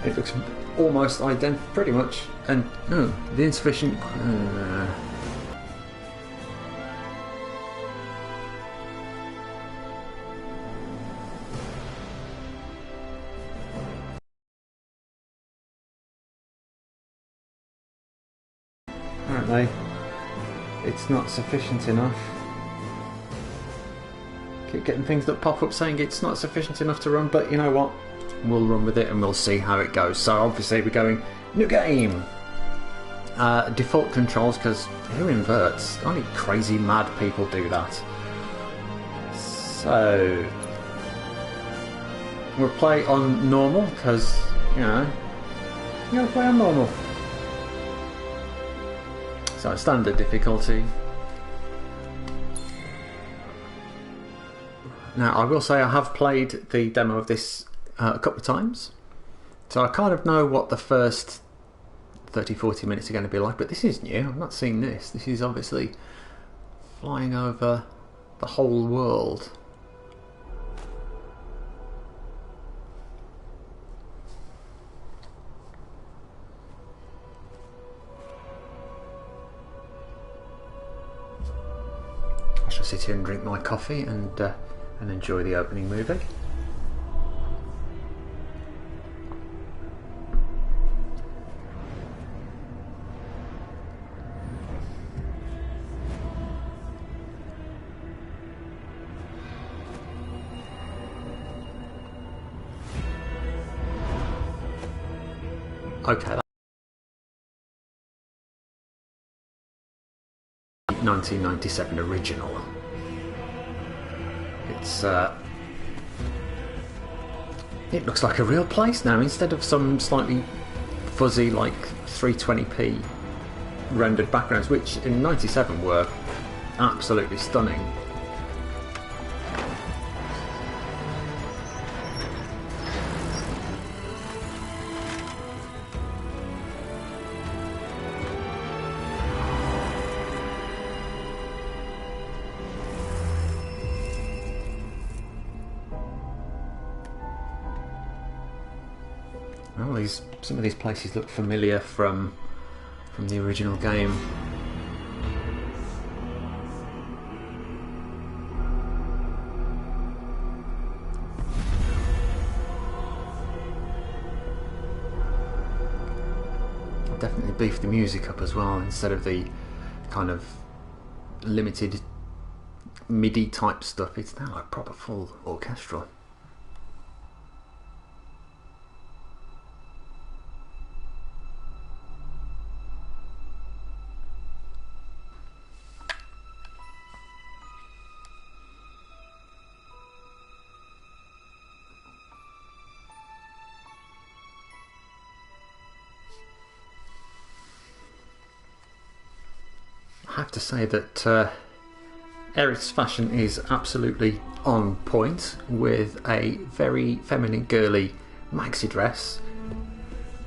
It looks almost identical, pretty much. And oh, the insufficient. Apparently, it's not sufficient enough. Keep getting things that pop up saying it's not sufficient enough to run, but you know what? We'll run with it and we'll see how it goes. So obviously we're going new game. Default controls, because who inverts? Only crazy mad people do that. So we'll play on normal because you gotta play on normal. So standard difficulty. Now I will say I have played the demo of this a couple of times, so I kind of know what the first 30-40 minutes are going to be like, but this is new. I've not seen this. This is obviously flying over the whole world. I shall sit here and drink my coffee and enjoy the opening movie. Okay, 1997 original. It looks like a real place now instead of some slightly fuzzy like 320p rendered backgrounds, which in 97 were absolutely stunning. Well, some of these places look familiar from the original game. I'll definitely beef the music up as well, instead of the kind of limited MIDI type stuff. It's now like proper full orchestral. I have to say that Eric's fashion is absolutely on point, with a very feminine, girly maxi dress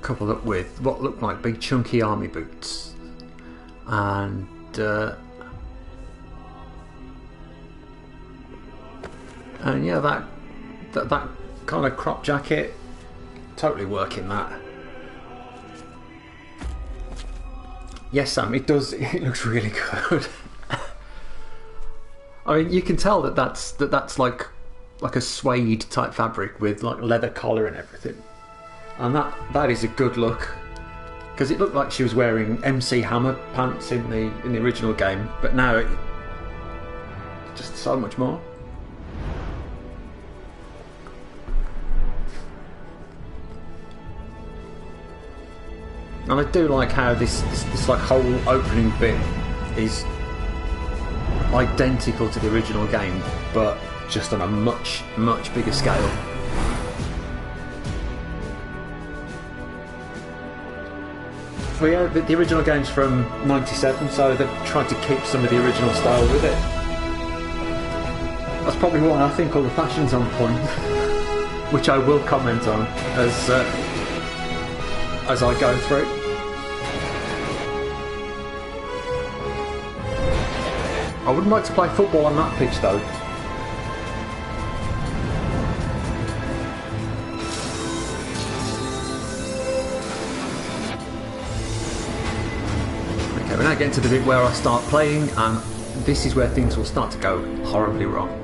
coupled up with what looked like big chunky army boots, and yeah, that kind of crop jacket, totally working that. Yes, Sam, it does. It looks really good. I mean, you can tell that's like a suede type fabric with like leather collar and everything, and that is a good look, because it looked like she was wearing MC Hammer pants in the original game, but now it's just so much more. And I do like how this like whole opening bit is identical to the original game, but just on a much bigger scale. So yeah, the original game's from '97, so they've tried to keep some of the original style with it. That's probably why I think all the fashion's on point, which I will comment on as I go through. I wouldn't like to play football on that pitch though. now getting to the bit where I start playing, and this is where things will start to go horribly wrong.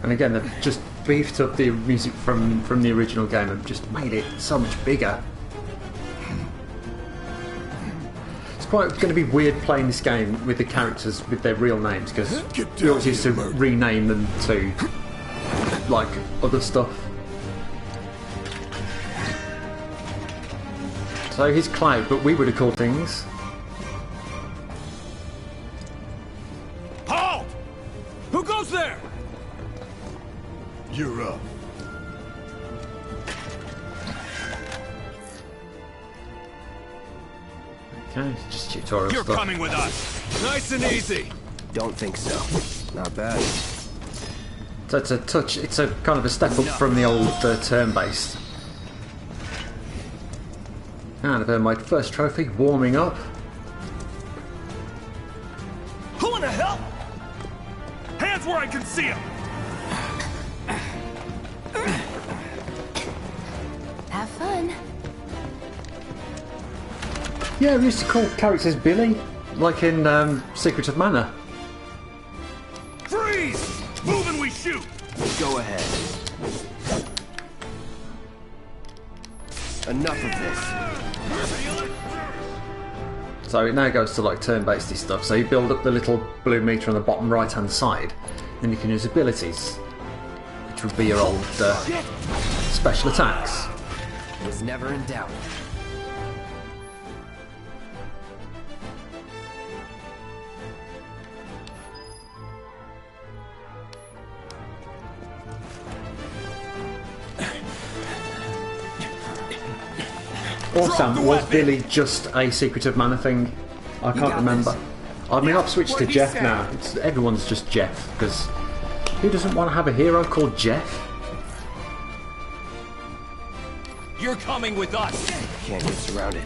And again, they've just beefed up the music from the original game and just made it so much bigger. It's quite going to be weird playing this game with the characters with their real names, because we always used to rename them to like other stuff. So he's Cloud, but we would have called things. Halt! Who goes there? You're up. Okay, just tutorial You're stuff. coming with us. Nice and easy. Don't think so. Not bad. So it's a touch. It's a kind of a step up from the old turn-based. And I've earned my first trophy, warming up. Who in the hell? Hands where I can see them. Have fun. Yeah, we used to call characters Billy, like in Secret of Mana. Freeze! Move and we shoot. Go ahead. Enough of this. So it now goes to like turn-based stuff. So you build up the little blue meter on the bottom right-hand side, and you can use abilities, which would be your old special attacks. Was never in doubt. Or Sam, was Billy just a Secret of Mana thing? I can't remember. I mean, I've switched to Jeff now. Everyone's just Jeff, because who doesn't want to have a hero called Jeff? You're coming with us. Can't get surrounded.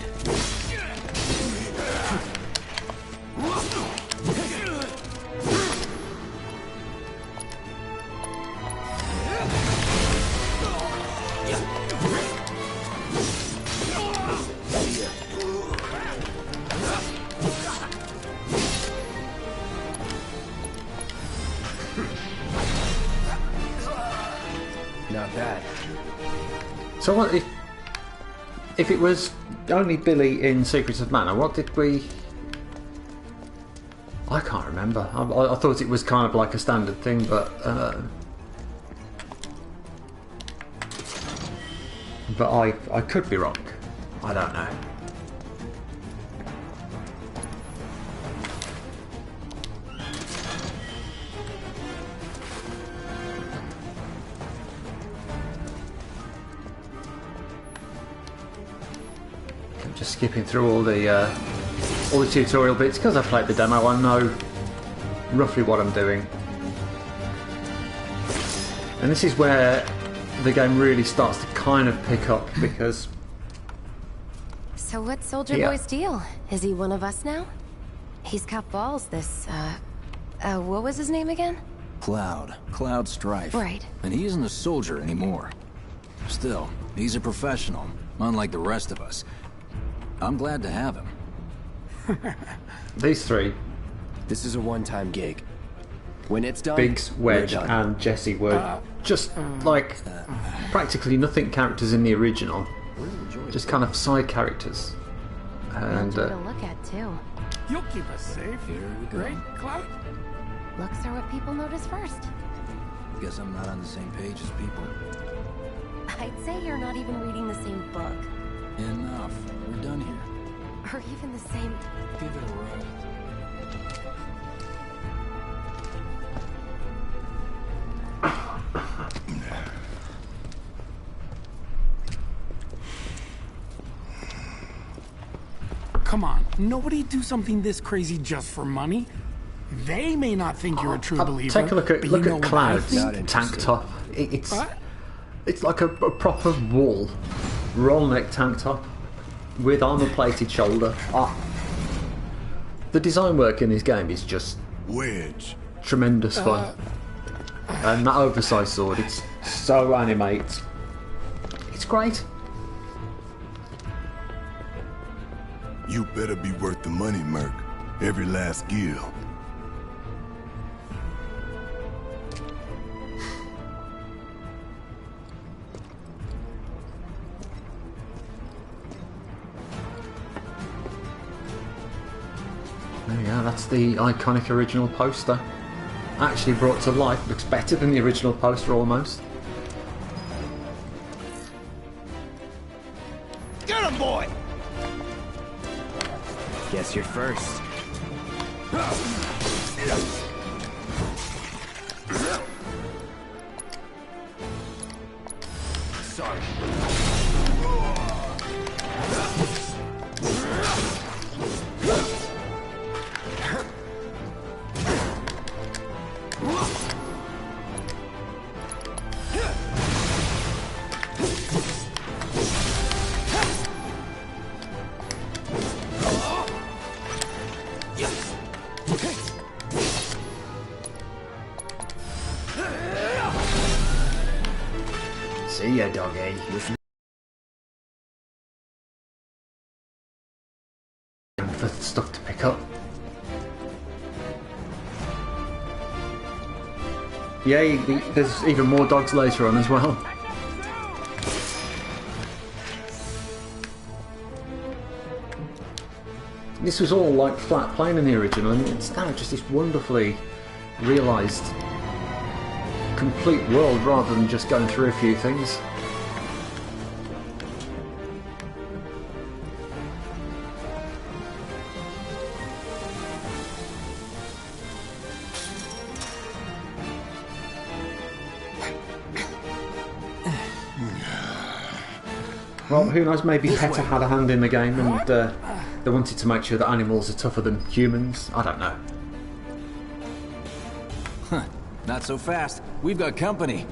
Not bad. So what if it was only Billy in Secrets of Mana? What did we? I can't remember. I thought it was kind of like a standard thing, but I could be wrong. I don't know. I'm just skipping through all the tutorial bits because I played the demo. I know roughly what I'm doing, and this is where the game really starts to kind of pick up, because So what's Soldier Boy's deal? Is he one of us now? He's got balls, this, what was his name again? Cloud Strife. Right. And he isn't a soldier anymore. Still, he's a professional, unlike the rest of us. I'm glad to have him. these three, This is a one-time gig. When it's done, Biggs, Wedge, we're done. and Jesse were just like practically nothing characters in the original, just kind of side characters. And To look at, too. You'll keep us safe. Here we go. Right, Cloud? Looks are what people notice first. Guess I'm not on the same page as people. I'd say you're not even reading the same book. Enough. We're done here. Or even the same... Give it a rest. come on. Nobody do something this crazy just for money. They may not think you're a true believer. Take a look at Cloud's Not tank interested. top. It's like a proper wool roll neck tank top with armor plated shoulder. The design work in this game is just Wedge. tremendous fun. And that oversized sword, it's so animate. It's great. You better be worth the money, Merc. Every last gil. There you go, that's the iconic original poster. Actually brought to life, looks better than the original poster almost. Get him, boy! Guess you're first. Sorry. See ya, doggy. For stuff to pick up. Yay, there's even more dogs later on as well. This was all like flat plane in the original, and it's now just this wonderfully realised complete world rather than just going through a few things. Well, who knows, maybe PETA had a hand in the game and they wanted to make sure that animals are tougher than humans. I don't know. Huh. Not so fast. We've got company.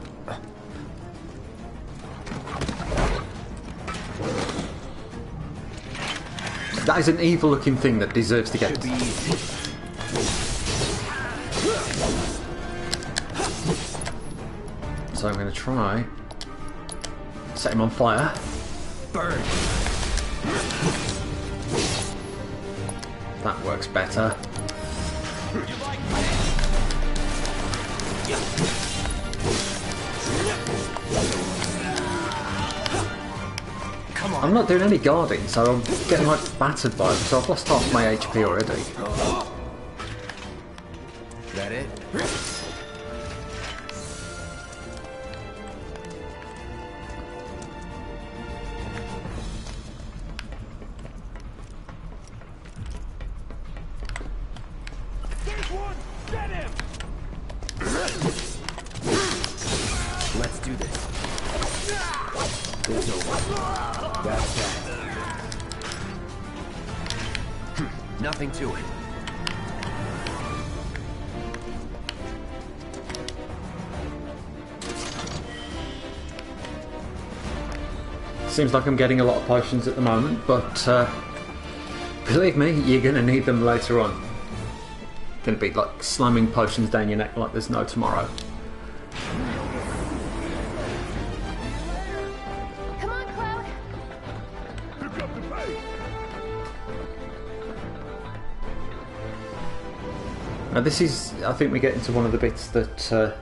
That is an evil looking thing that deserves to get. Should be easy. So I'm going to try set him on fire. Burn. That works better. I'm not doing any guarding, so I'm getting like battered by them, so I've lost half my HP already. That it? There's one! Get him! Let's do this. There's no one. That's that. Nothing to it. Seems like I'm getting a lot of potions at the moment, but believe me, you're going to need them later on. Going to be like slamming potions down your neck like there's no tomorrow. Come on, Cloud. Pick up the pace! Now this is, I think we get into one of the bits that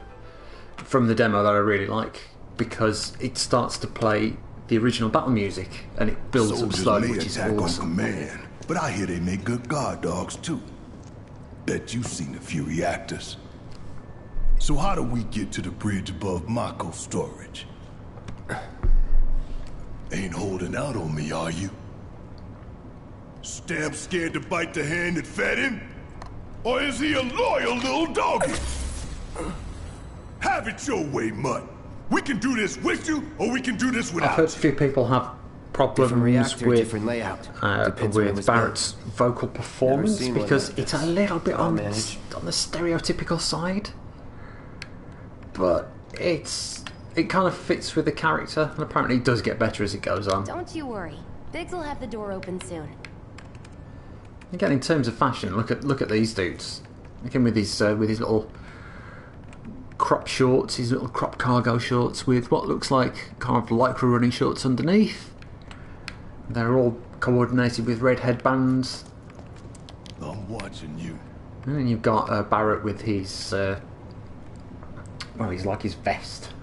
from the demo that I really like, because it starts to play the original battle music and it builds up Soldiers slowly, may which is attack on awesome. command, but I hear they make good guard dogs too. Bet you've seen a few reactors. So how do we get to the bridge above Mako storage? Ain't holding out on me, are you? Stamp scared to bite the hand that fed him? Or is he a loyal little doggy? Have it your way, Mutt. We can do this with you, or we can do this I've without heard a you. few people have problems reactor, with different layout. Depends when it was Barrett's vocal performance seen one because like it's a this. little bit Well on managed. the stereotypical side, but it kind of fits with the character, and apparently it does get better as it goes on. Don't you worry. Biggs will have the door open soon. Again, in terms of fashion, look at these dudes. Again, with his little crop shorts, his little crop cargo shorts with what looks like kind of lycra running shorts underneath. They're all coordinated with red headbands. I'm watching you. And then you've got Barrett with his, well, he's like his vest.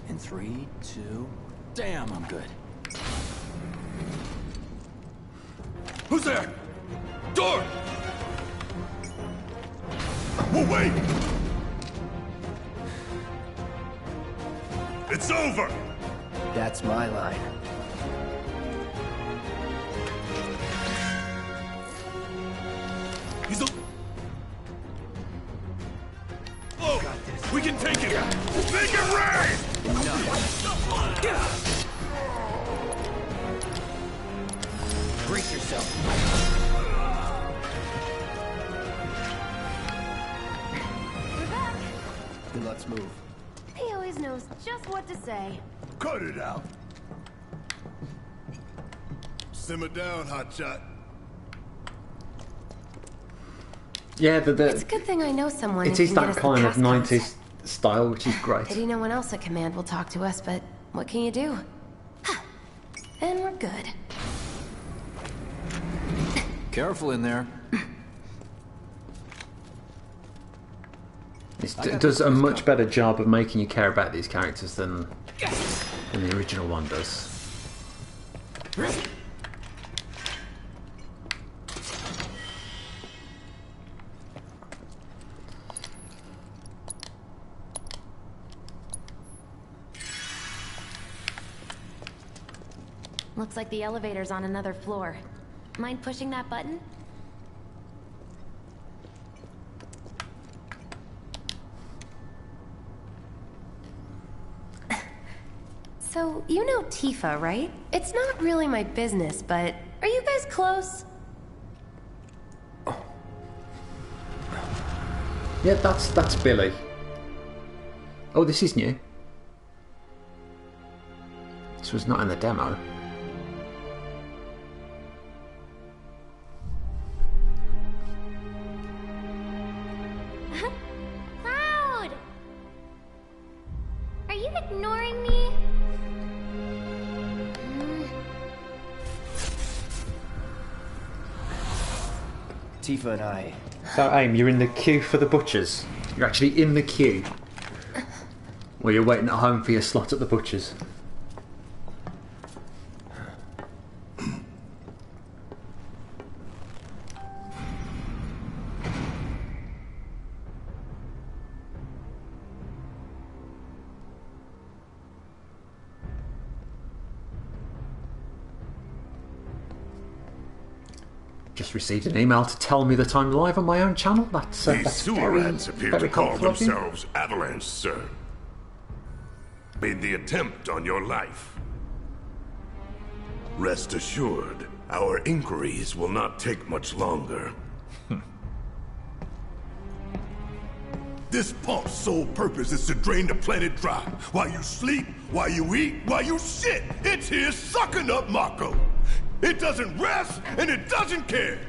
In 3, 2... Damn, I'm good. Who's there? Door! Oh, wait! It's over! That's my line. He's a... Oh! We can take it! Make it rain! Brace yourself. We're back. Then let's move. He always knows just what to say. Cut it out! Simmer down, hotshot. Yeah, It's a good thing I know someone it who is can get that us the kind of passcodes. 90s style, which is great. Pity no one else at command will talk to us, but what can you do? And we're good. Careful in there. It does a much better job of making you care about these characters than the original one does. Looks like the elevator's on another floor. Mind pushing that button? So, you know Tifa, right? It's not really my business, but are you guys close? Yeah, that's Billy. Oh, this is new. This was not in the demo. Cloud! Are you ignoring me? Tifa and I... So, Aim, you're in the queue for the butchers. You're actually in the queue. Well, you're waiting at home for your slot at the butchers. Just received an email to tell me that I'm live on my own channel. These That's sewer very, rats appear very to call helpful of you. themselves Avalanche, sir. Made the attempt on your life. Rest assured, our inquiries will not take much longer. This pump's sole purpose is to drain the planet dry. While you sleep, while you eat, while you shit, it's here sucking up Mako. It doesn't rest, and it doesn't care.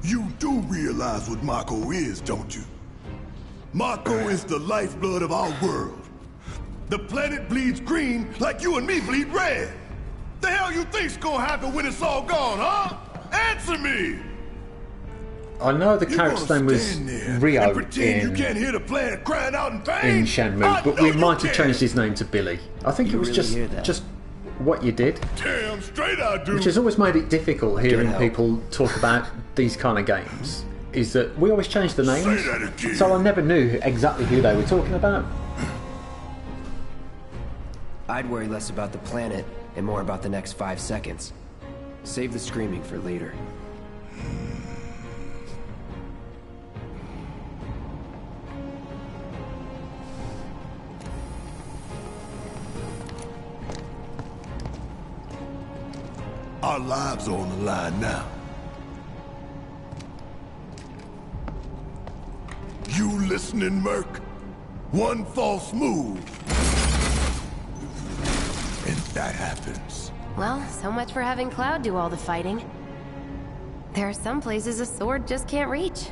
You do realize what Mako is, don't you? Mako is the lifeblood of our world. The planet bleeds green like you and me bleed red. The hell you think's gonna happen when it's all gone, huh? Answer me! I know the You character's gonna name was stand there Rio and pretend you can't in hear the planet crying out in pain? Shenmue, but I we know might you have can. changed his name to Billy. I think it You was really hear that? just what you did, Damn straight I do. which has always made it difficult hearing help. people talk about these kind of games. Is that we always change the Say names, that again. so I never knew exactly who they were talking about. I'd worry less about the planet and more about the next 5 seconds. Save the screaming for later. Our lives are on the line now. You listening, Merc? One false move, and that happens. Well, so much for having Cloud do all the fighting. There are some places a sword just can't reach.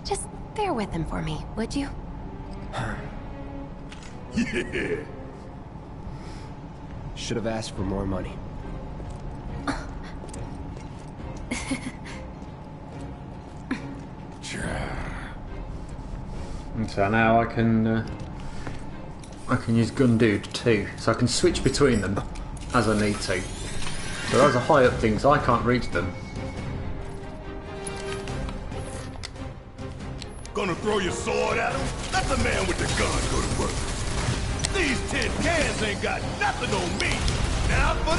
Just bear with him for me, would you? Yeah. Should have asked for more money. And so now I can use Gun Dude too, so I can switch between them as I need to. So those are high up things, I can't reach them. Gonna throw your sword at him? Let the man with the gun go to work. These tin cans ain't got nothing on me. Now for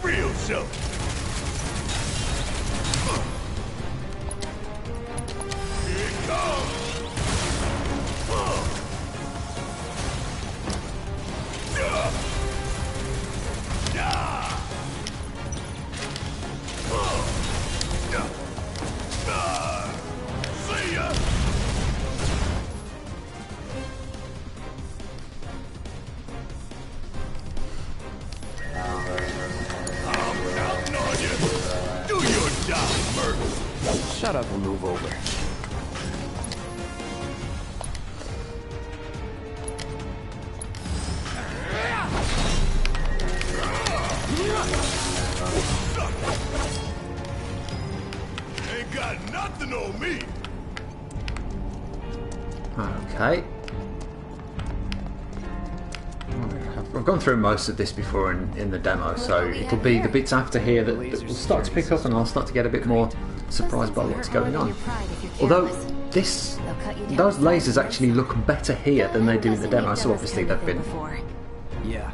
the real show. Here it comes. See ya. I'm counting on you. Do your job, Merc. Shut up and move over. Ain't got nothing on me. Okay. I've gone through most of this before in the demo, so it'll be the bits after here that will start to pick up, and I'll start to get a bit more surprised by what's going on. Although those lasers actually look better here than they do in the demo, so obviously they've been Yeah.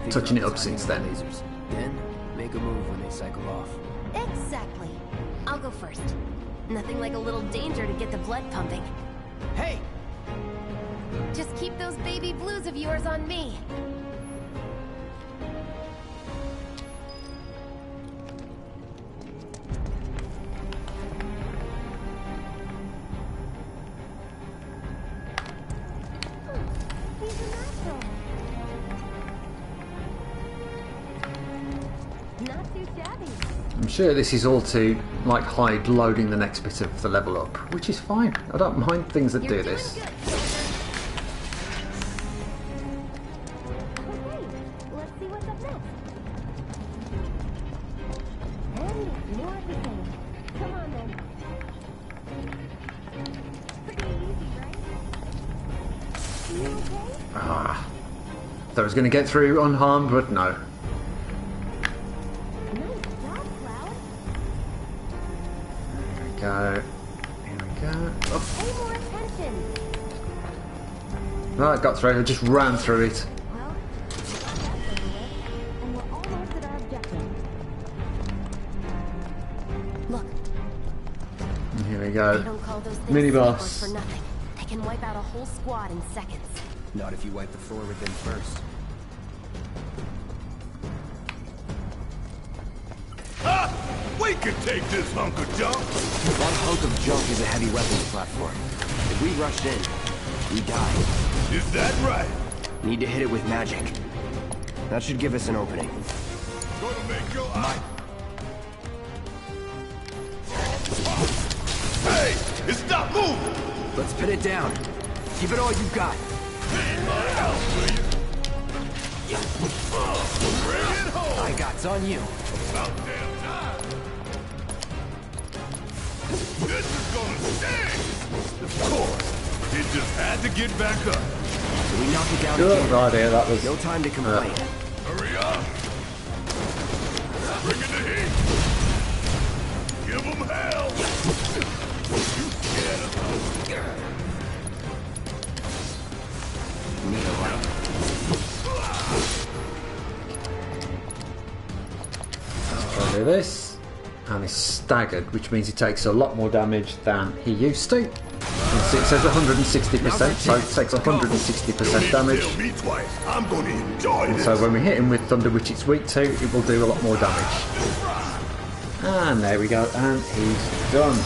touching it up since then. Lasers. Then make a move when they cycle off. Exactly. I'll go first. Nothing like a little danger to get the blood pumping. Hey! Just keep those baby blues of yours on me. Not too shabby. I'm sure this is all to like hide loading the next bit of the level up, which is fine. I don't mind things that do this. Okay, let's see what's up next. And more of the same. Come on then. Pretty easy, right? You okay? Thought I was going to get through unharmed, but no. Nice job, Cloud. Here we go. Here we go. Oh, Pay more attention. no, I got through. I just ran through it. Well, that's over with, and we're almost at our objective. Look, And here we they go. don't call those things Mini sabers boss. for nothing. They can wipe out a whole squad in seconds. Not if you wipe the floor with them first. Ah! We can take this hunk of junk. That hunk of junk is a heavy weapons platform. If we rush in, we die. Is that right? Need to hit it with magic. That should give us an opening. Gonna make your eye. Hey! Stop moving! Let's pin it down. Give it all you got. Need my help, will you? Bring it home! I got's on you. About damn time! This is gonna sting! Of course. It just had to get back up. So we knock it down Good again. idea, that was. No time to complain. Hurry up! Bring in the heat! Give them hell! You scared of them? Need a light. Try to do this. And he's staggered, which means he takes a lot more damage than he used to. He's see it says 160%, so it takes 160% damage. Kill me twice. I'm gonna enjoy this. So when we hit him with Thunder, which it's weak to, it will do a lot more damage. And there we go, and he's done.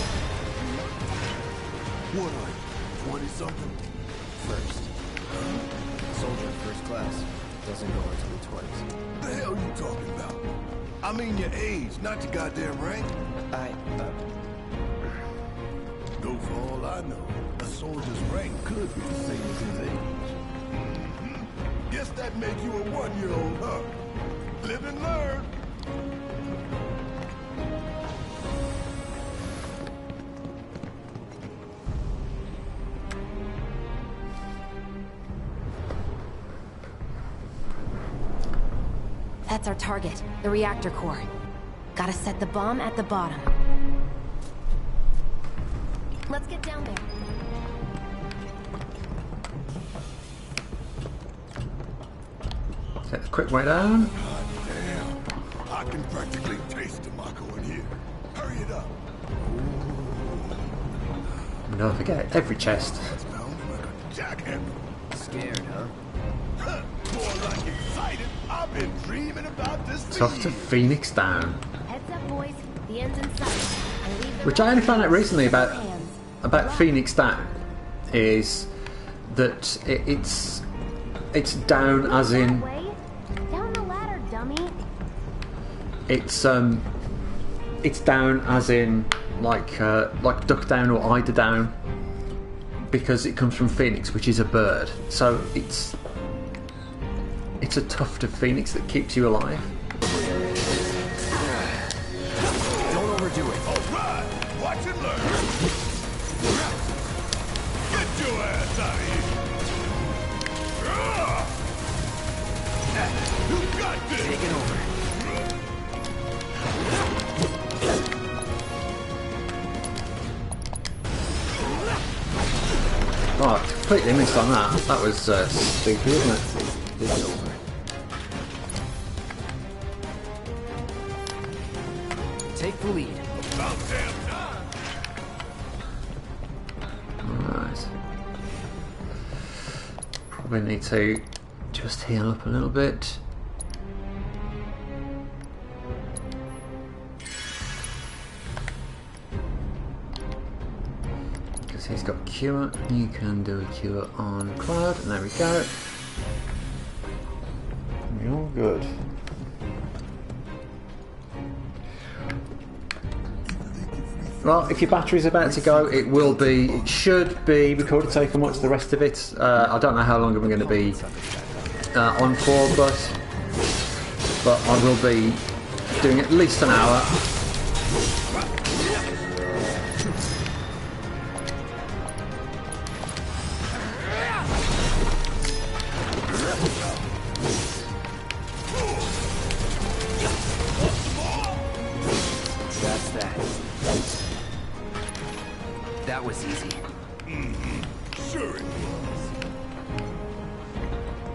What are you, 20-something? First. Soldier first class. Doesn't go until the 20s. The hell you talking about? I mean your age, not your goddamn rank. Though for all I know, a soldier's rank could be the same as his age. Guess that make you a 1-year-old, huh? Live and learn. That's our target, the reactor core. Gotta set the bomb at the bottom. Let's get down there. Take a quick way down. Damn. I can practically taste the Mako in here. Hurry it up. And don't forget, every chest. Sound like a jackhammer. Scared, huh? More like excited. I've been dreaming about this for Tough to years. Phoenix down. Heads up, boys. The end's in sight. I leave the Which I only found out recently hands. about Phoenix down is that it's down as in Way? Down the ladder, dummy. it's down as in like duck down or eider down, because it comes from Phoenix, which is a bird. So it's a tuft of Phoenix that keeps you alive. Don't overdo it. All right. Watch and learn. Get your ass out of here. You got this. Take it over. Oh, I completely missed on that. That was stupid, wasn't it? It's over. Take the lead. About damn time. Alright. Probably need to just heal up a little bit. Because he's got cure. You can do a cure on Cloud, and there we go. You're good. Well, if your battery's about to go, it should be recorded so you can watch the rest of it. I don't know how long we're going to be on for, but I will be doing at least an hour. That's that. That was easy. Sure it was.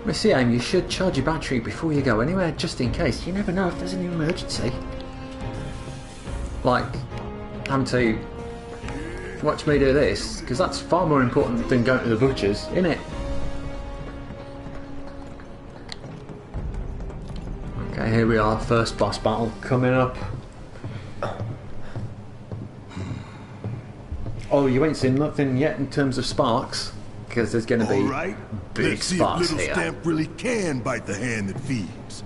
Missy Aim, you should charge your battery before you go anywhere, just in case. You never know if there's an emergency. Like, having to watch me do this, because that's far more important than going to the butcher's, isn't it? Okay, here we are, first boss battle coming up. Oh, you ain't seen nothing yet in terms of sparks, because there's going to be All right. big Let's see if sparks little here. Stamp really can bite the hand that feeds.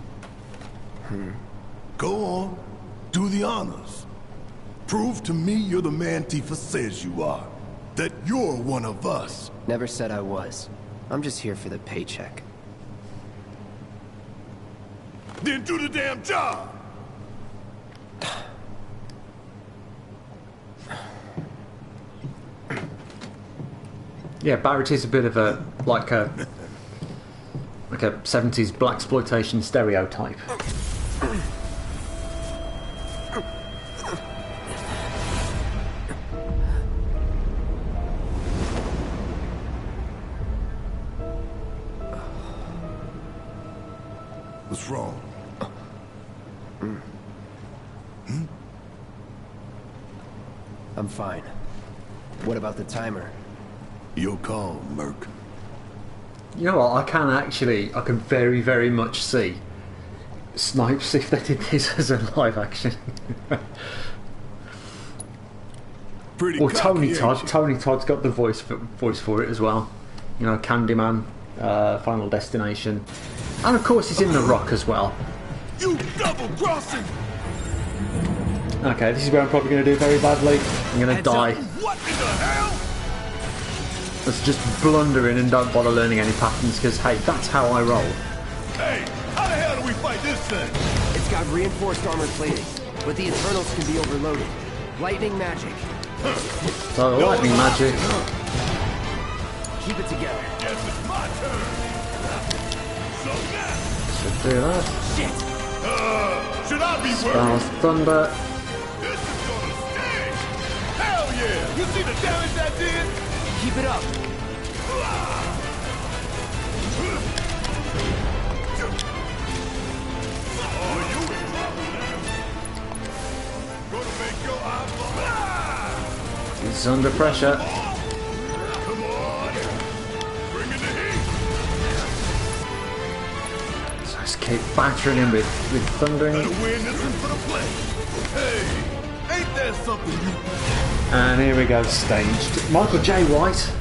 Go on. Do the honors. Prove to me you're the man Tifa says you are. That you're one of us. Never said I was. I'm just here for the paycheck. Then do the damn job. Yeah, Barrett is a bit of a like a 70s blaxploitation stereotype. What's wrong? I'm fine. What about the timer? Your call, Merc. You know what? I can very, very much see Snipes if they did this as a live action. Pretty Or cocky, Tony ain't Todd. you? Tony Todd's got the voice for it as well. You know, Candyman, Final Destination, and of course he's in The Rock as well. You double crossing! Okay, this is where I'm probably going to do very badly. I'm going to die. What in the hell? Let's just blunder in and don't bother learning any patterns, because hey, that's how I roll. Hey, how the hell do we fight this thing? It's got reinforced armor plating, but the internals can be overloaded. Lightning magic. So lightning magic. Keep it together. Yes, it's my turn. So now, Should do that. Shit! should I be Spells worried? thunder. This is gonna sting! Hell yeah! You see the damage that did? Keep it up. Oh, you in trouble now. Gonna make your eyeball. He's under pressure. Come on! Bring in the heat! So just keep battering him with thundering. Better win this one for the play. Hey, ain't that something you... And here we go, staged. Michael J. White.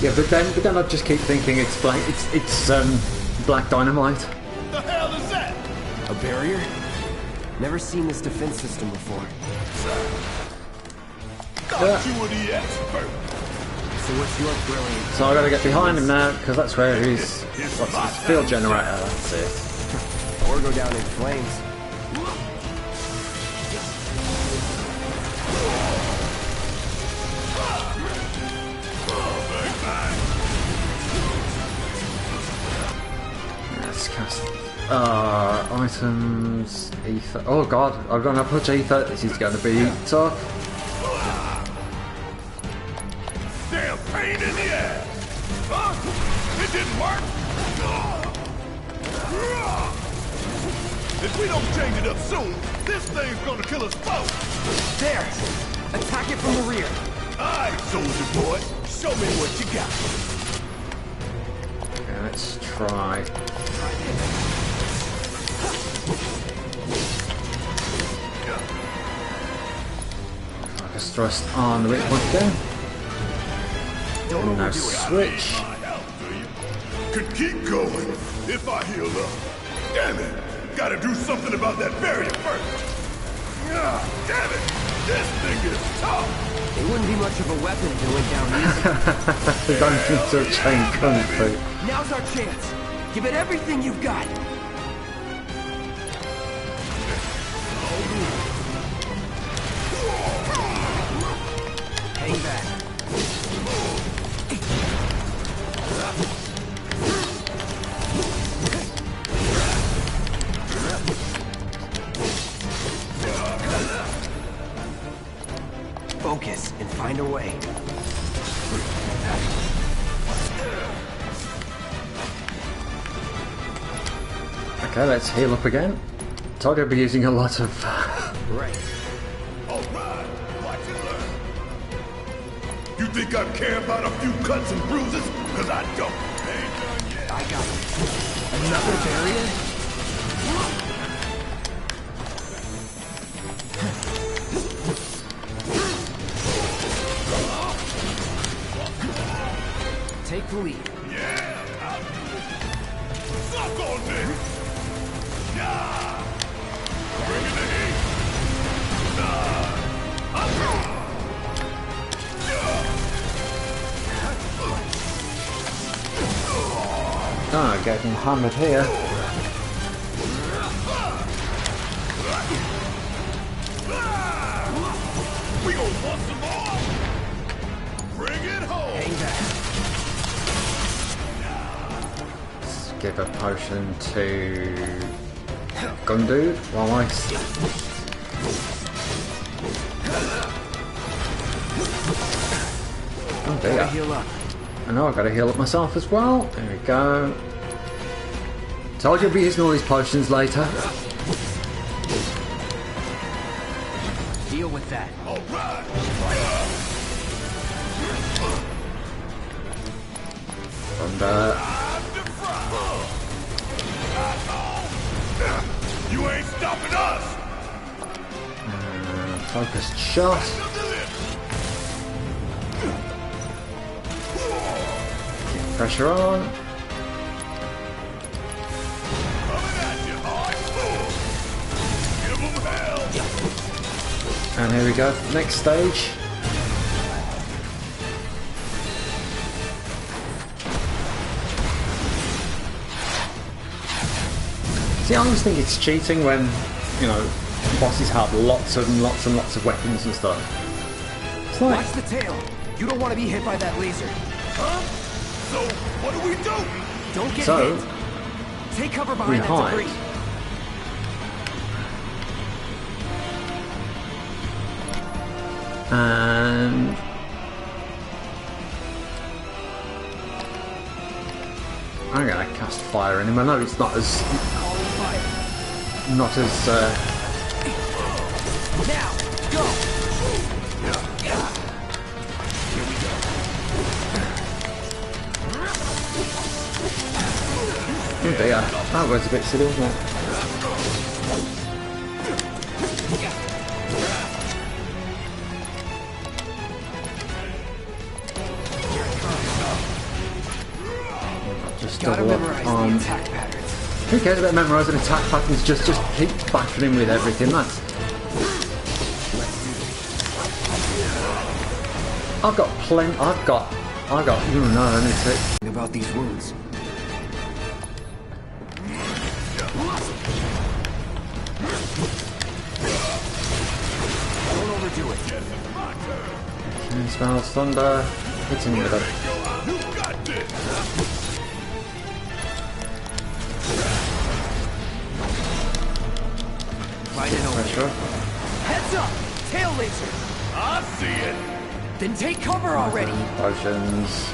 Yeah, but then I just keep thinking it's Black Dynamite. The hell is that? A barrier? Never seen this defense system before. Thought you were the expert. So what's your brilliant? So I got to get behind him now because that's where he's. What's his field generator? That's it. Or go down in flames. Let's cast. Items. Ether. Oh god, I'm gonna put ether. This is gonna be tough. Damn pain in the ass. Huh? It didn't work. If we don't change it up soon, this thing's gonna kill us both. There! Attack it from the rear. Alright, soldier boy. Show me what you got. Okay, let's try. Focus thrust on the weak point again. And now switch. Could keep going if I heal up. Damn it! Gotta do something about that barrier first. Ah, damn it! This thing is tough. It wouldn't be much of a weapon if it went down easy. The dungeons are chain kung fu. Now's our chance. Give it everything you've got. Hang back. Focus and find a way. Okay, let's heal up again. Told you I'd be using a lot of. Right. Alright, watch and learn. You think I care about a few cuts and bruises? Cause I don't. Ain't done yet. I got it. Another barrier? Take the lead. Yeah, I'll do it. Suck on this. Yeah. Bring in the heat. Ah, getting hammered here. We gonna want some more. Bring it home. Hang back. Let's give a potion to Gundude while I. Oh Gotta dear. heal up. I know I've got to heal up myself as well. There we go. Told you I'd be using all these potions later. Deal with that. All right. Thunder. You ain't stopping us! Focused shot. Keep pressure on. And here we go, next stage. See, I always think it's cheating when, you know, bosses have lots and lots and lots of weapons and stuff. It's like, Watch the tail. You don't want to be hit by that laser. Huh? So, what do we do? Don't get so, hit. Take cover we behind that hide. debris. And I'm gonna cast fire in him. I know it's not as Now, go. oh dear, that was a bit silly, wasn't it? Just Gotta double up memorize on. the attack patterns. Who cares about memorising attack patterns? Just keep battering him with everything. That's. I've got plenty. I've got. You know, I need to. About these wounds. Don't overdo it. He smells thunder. Hit him with a. You got this! Find an opening. Pressure. Heads up! Tail laser! I see it! Then take cover already! Potions.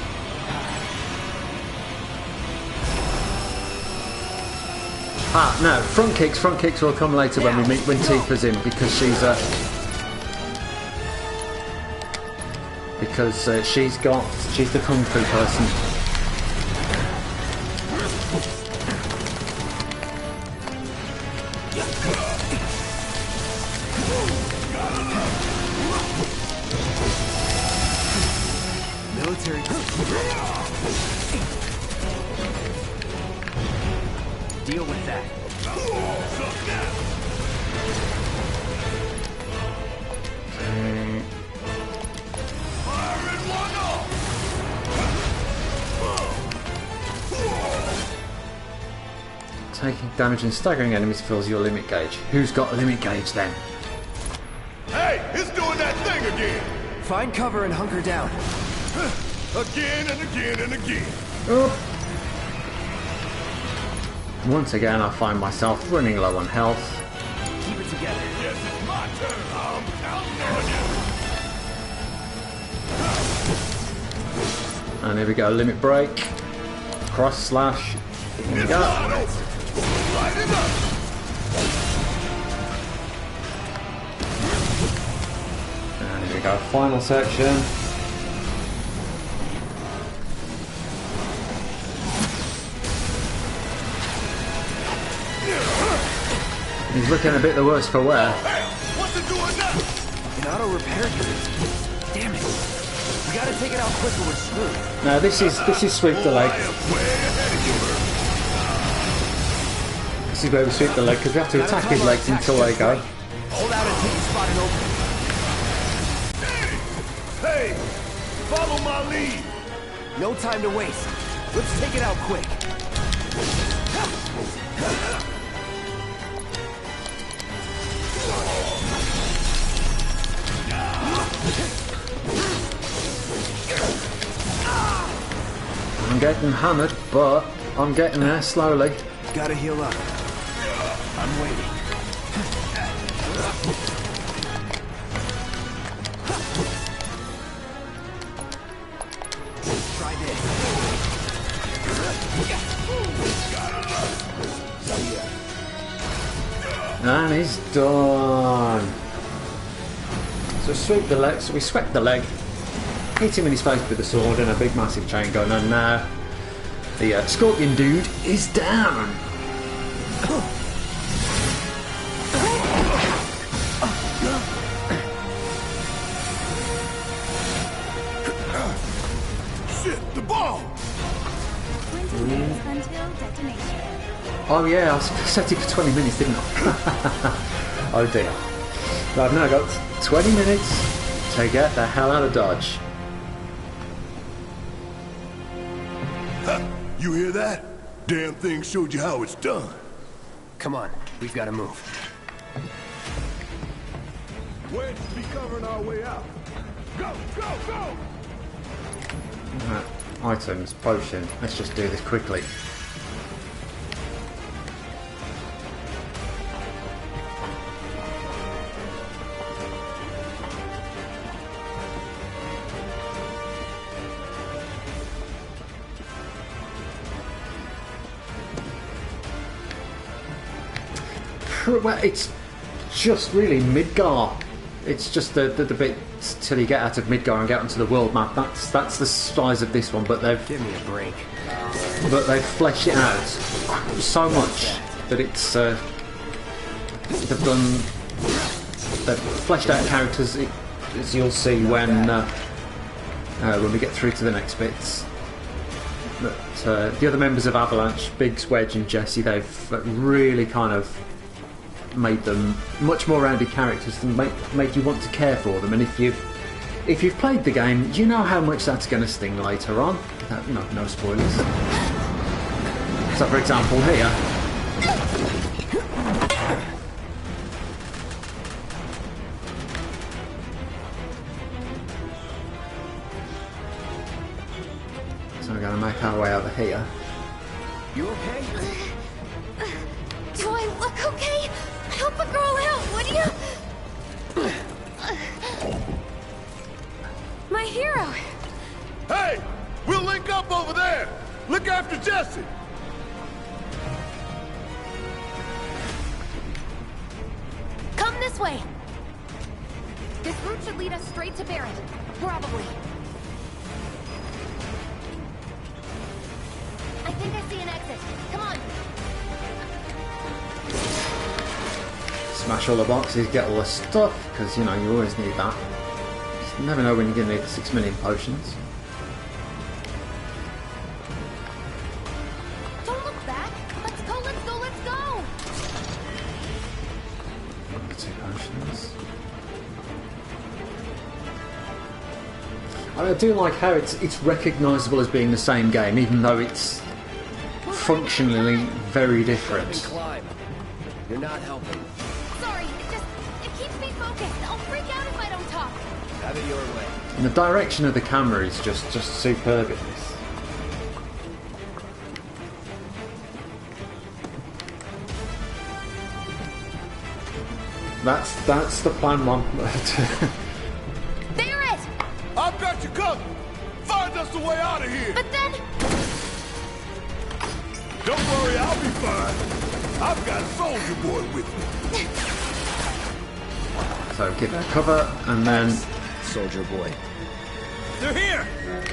Ah, no, front kicks will come later when we meet, when Tifa's in, because she's she's the Kung Fu person. Military. Deal with that. Taking damage and staggering enemies fills your limit gauge. Who's got a limit gauge then? Hey, it's doing that thing again! Find cover and hunker down. Again and again and again. Oh. Once again, I find myself running low on health. Keep it together. Yes, it's my turn. I'm counting on you. And here we go, limit break. Cross slash. Here we go. Wide open. Light it up. And here we go, final section. He's looking a bit the worse for wear. Hey, what's it doing now? An auto repair unit. Damn it. We gotta take it out quick or we're screwed. Now this is sweep the leg. I am way ahead of you. This is where we sweep the leg because we have to attack his legs until they go. Hold out until you spot an opening. Hey, follow my lead. No time to waste. Let's take it out quick. I'm getting hammered, but I'm getting there slowly. Gotta heal up. I'm waiting. Try this. And he's done. So sweep the leg. So we swept the leg. Hit him in his face with the sword and a big massive chain gun, and The Scorpion dude is down. Shit, the ball! 20 minutes until detonation. Oh yeah, I set it for 20 minutes, didn't I? Oh dear. I've now got 20 minutes to get the hell out of Dodge. You hear that? Damn thing showed you how it's done. Come on, we've got to move. Wedge should be covering our way out. Go, go, go! Items, potion. Let's just do this quickly. Well, it's just really Midgar. It's just the bit till you get out of Midgar and get onto the world map. That's the size of this one, but Give me a break. they've fleshed it out so much that it's they've fleshed out characters, as you'll see when we get through to the next bits. But the other members of Avalanche, Biggs, Wedge, and Jesse, they've really kind of made them much more rounded characters and made you want to care for them. And if you've played the game, you know how much that's going to sting later on. No spoilers. So, for example, here. So we're going to make our way over here. You okay? Do I look okay? Help a girl out, would you? My hero. Hey! We'll link up over there! Look after Jesse! Come this way. This route should lead us straight to Barrett. Probably. I think I see an exit. Come on. Smash all the boxes, get all the stuff, because you always need that. You never know when you're going to need 6 million potions. Don't look back. Let's go, let's go, let's go. 2 potions. I do like how it's recognisable as being the same game, even though it's functionally very different. Climb. You're not helping. Sorry, it keeps me focused. I'll freak out if I don't talk. Have it your way. And the direction of the camera is just superb in this. That's the plan, Mom. Barrett! I've got you covered! Find us the way out of here! But then... Don't worry, I'll be fine. I've got Soldier Boy with me. So give that cover, and then... Soldier Boy. They're here!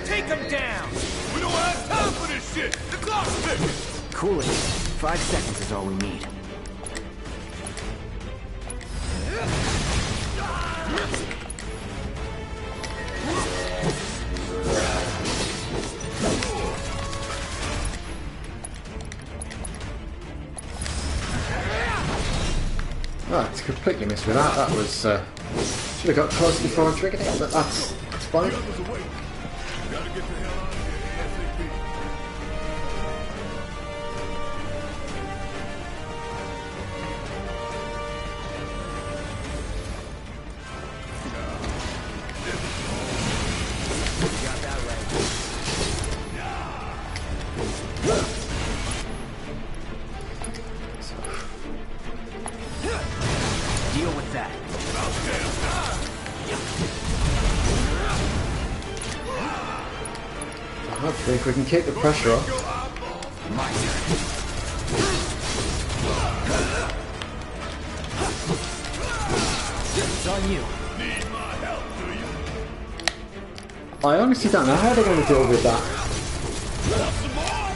Take them down! We don't have time for this shit! The clock's ticking! Cool it. 5 seconds is all we need. Oh, it's completely missed with that. That was... should have got close before I triggered it, but that's fine. Gotta get the hell out of here ASAP. Got that right. Deal with that. Hopefully, if we can keep the pressure up. My turn. It's on you. Need my help, do you? I honestly don't know how they're going to deal with that. Want some more?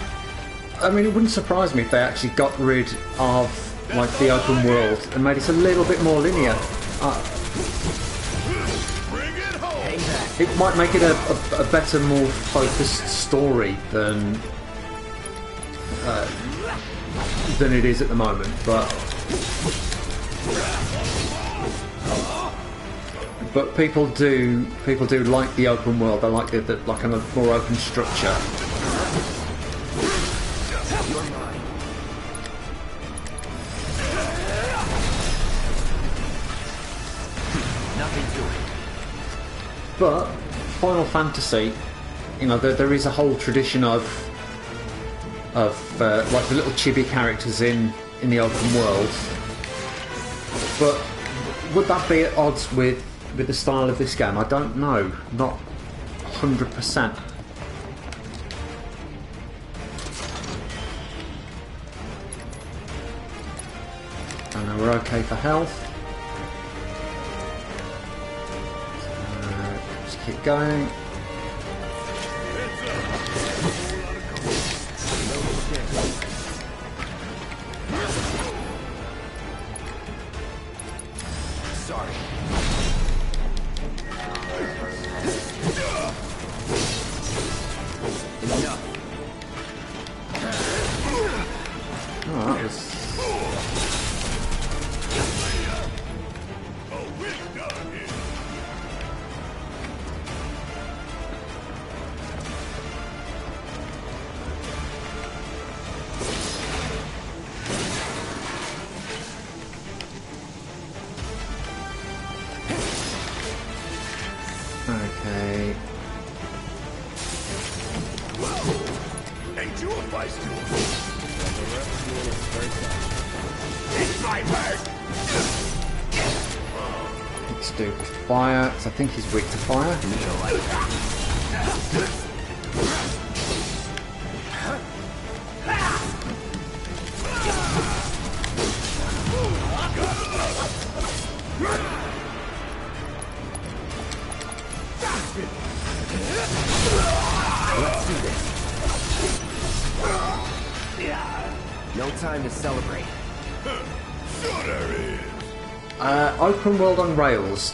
I mean, it wouldn't surprise me if they actually got rid of like the open world and made it a little bit more linear. It might make it a better, more focused story than it is at the moment, but people do like the open world. They like the like a more open structure. But Final Fantasy, you know, there is a whole tradition of like the little chibi characters in the open world. But would that be at odds with the style of this game? I don't know. Not 100%. I know we're okay for health. Keep going. Sorry. Enough. Oh, that was... Okay. Ain't you a feisty one? It's my bird! Let's do fire, because I think he's weak to fire. Let's do this. No time to celebrate. Sure there is. Open world on rails.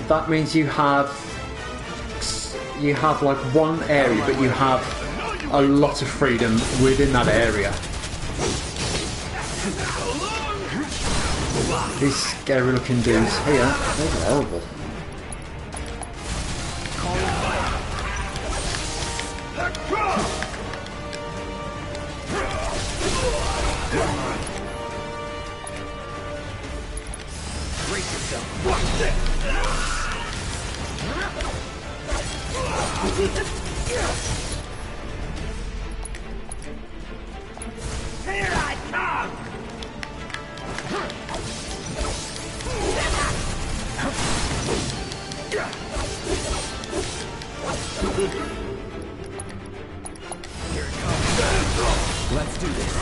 That means you have like one area, but you have a lot of freedom within that area. These scary looking dudes here, they're horrible. Here I come! Here it comes. Let's do this.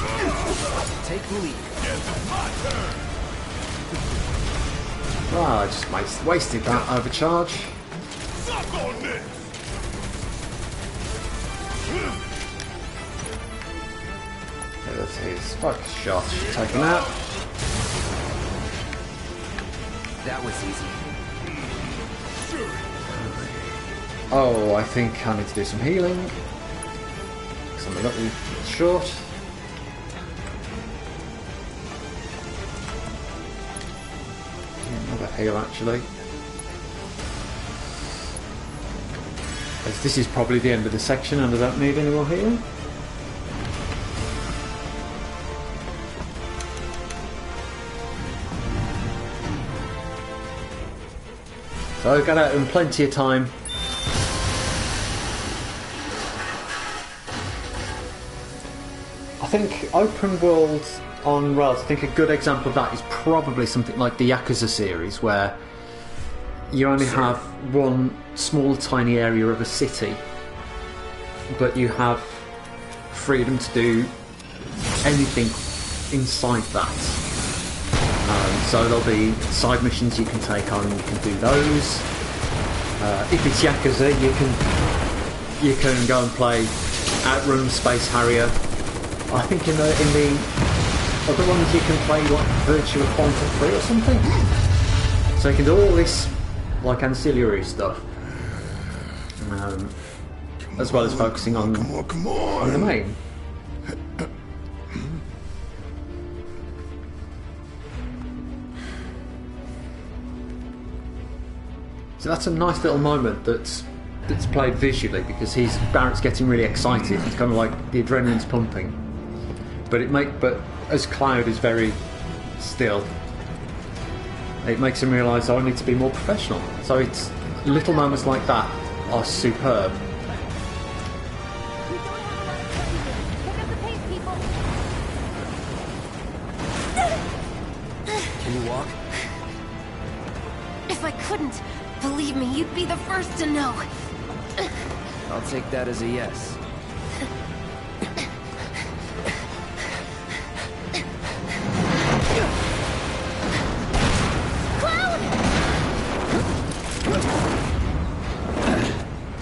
Take the lead. Yes, it's my turn. Oh, I just wasted that overcharge. Suck on this. There's his focus shot taken out. That was easy. Oh, I think I need to do some healing. Because I'm a little short. Another heal, actually. As this is probably the end of the section and I don't need any more healing. So got out in plenty of time. I think open world on rails, I think a good example of that is probably something like the Yakuza series, where you only have one small tiny area of a city, but you have freedom to do anything inside that. So there'll be side missions you can take on, you can do those. If it's Yakuza, you can go and play outrun Space Harrier. I think in the other ones you can play like Virtua Fighter 3 or something. So you can do all this like ancillary stuff, as well as focusing on the main. So that's a nice little moment that's played visually, because Barrett's getting really excited. It's kind of like the adrenaline's pumping, but as Cloud is very still, it makes him realise, I need to be more professional. So it's little moments like that are superb. Can you walk? If I couldn't, believe me, you'd be the first to know. I'll take that as a yes.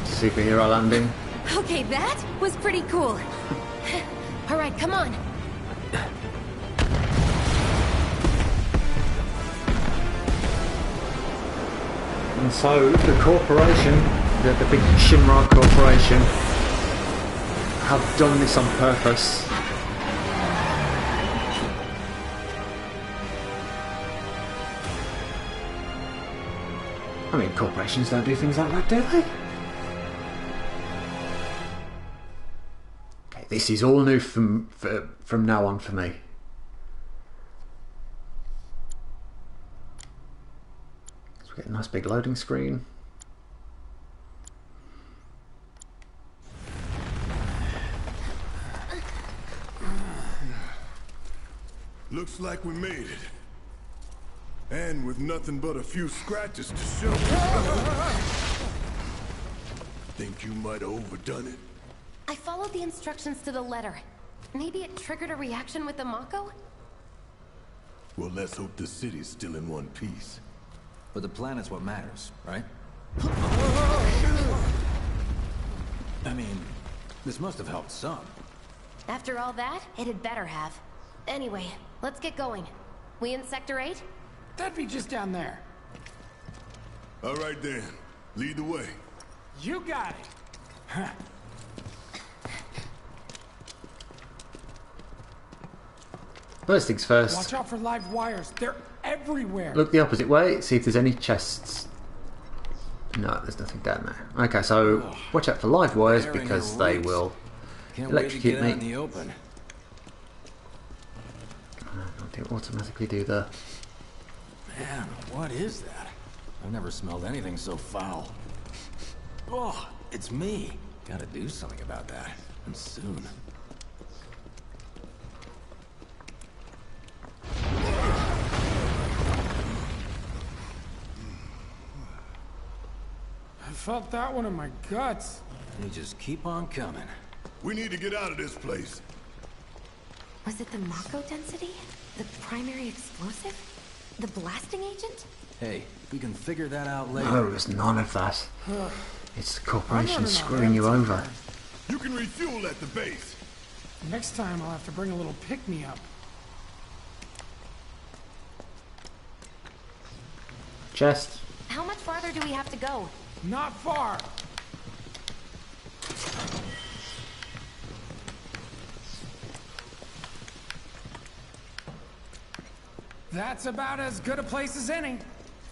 Superhero landing. Okay, that was pretty cool. All right, come on. And so the corporation, the big Shinra corporation, have done this on purpose. I mean, corporations don't do things like that, do they? Okay, this is all new from now on for me. So we get a nice big loading screen. Looks like we made it. And with nothing but a few scratches to show. Think you might have overdone it? I followed the instructions to the letter. Maybe it triggered a reaction with the Mako? Well, let's hope the city's still in one piece. But the planet's what matters, right? I mean, this must have helped some. After all that, it had better have. Anyway, let's get going. We in Sector 8? That'd be just down there. All right then, lead the way. You got it. Huh. First things first. Watch out for live wires. They're everywhere. Look the opposite way, see if there's any chests. No, there's nothing down there. Okay, so watch out for live wires because they will electrocute me. In the open. Don't automatically do the... Man, what is that? I've never smelled anything so foul. Oh, it's me. Gotta do something about that. And soon. I felt that one in my guts. They just keep on coming. We need to get out of this place. Was it the Mako density? The primary explosive? The blasting agent? Hey, we can figure that out later. No, there's none of that. It's the corporation screwing you over. You can refuel at the base. Next time I'll have to bring a little pick-me-up. Chest. How much farther do we have to go? Not far. That's about as good a place as any.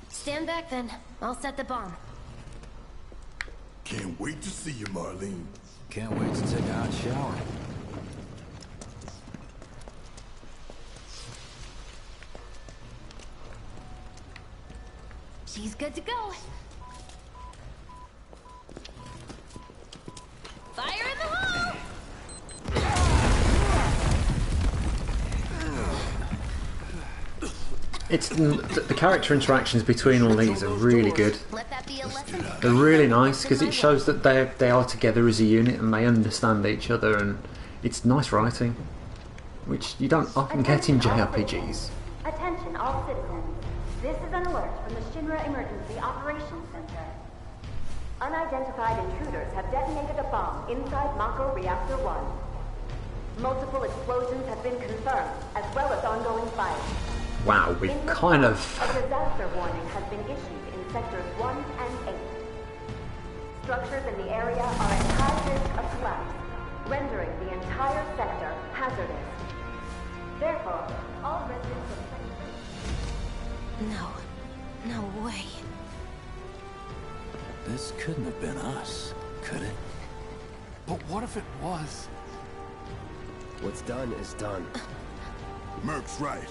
Stand back then. I'll set the bomb. Can't wait to see you, Marlene. Can't wait to take a hot shower. She's good to go. Fire in the hole! It's the character interactions between all these are really good. Let that be a lesson. They're really nice because it shows that they are together as a unit and they understand each other, and it's nice writing, which you don't often get in JRPGs. Attention all citizens. This is an alert from the Shinra Emergency Operations Center. Unidentified intruders have detonated a bomb inside Mako Reactor 1. Multiple explosions have been confirmed, as well as ongoing fire. Wow, we kind of... A disaster warning has been issued in sectors 1 and 8. Structures in the area are at high risk of collapse, rendering the entire sector hazardous. Therefore, all residents of No way. This couldn't have been us, could it? But what if it was? What's done is done. Merc's right.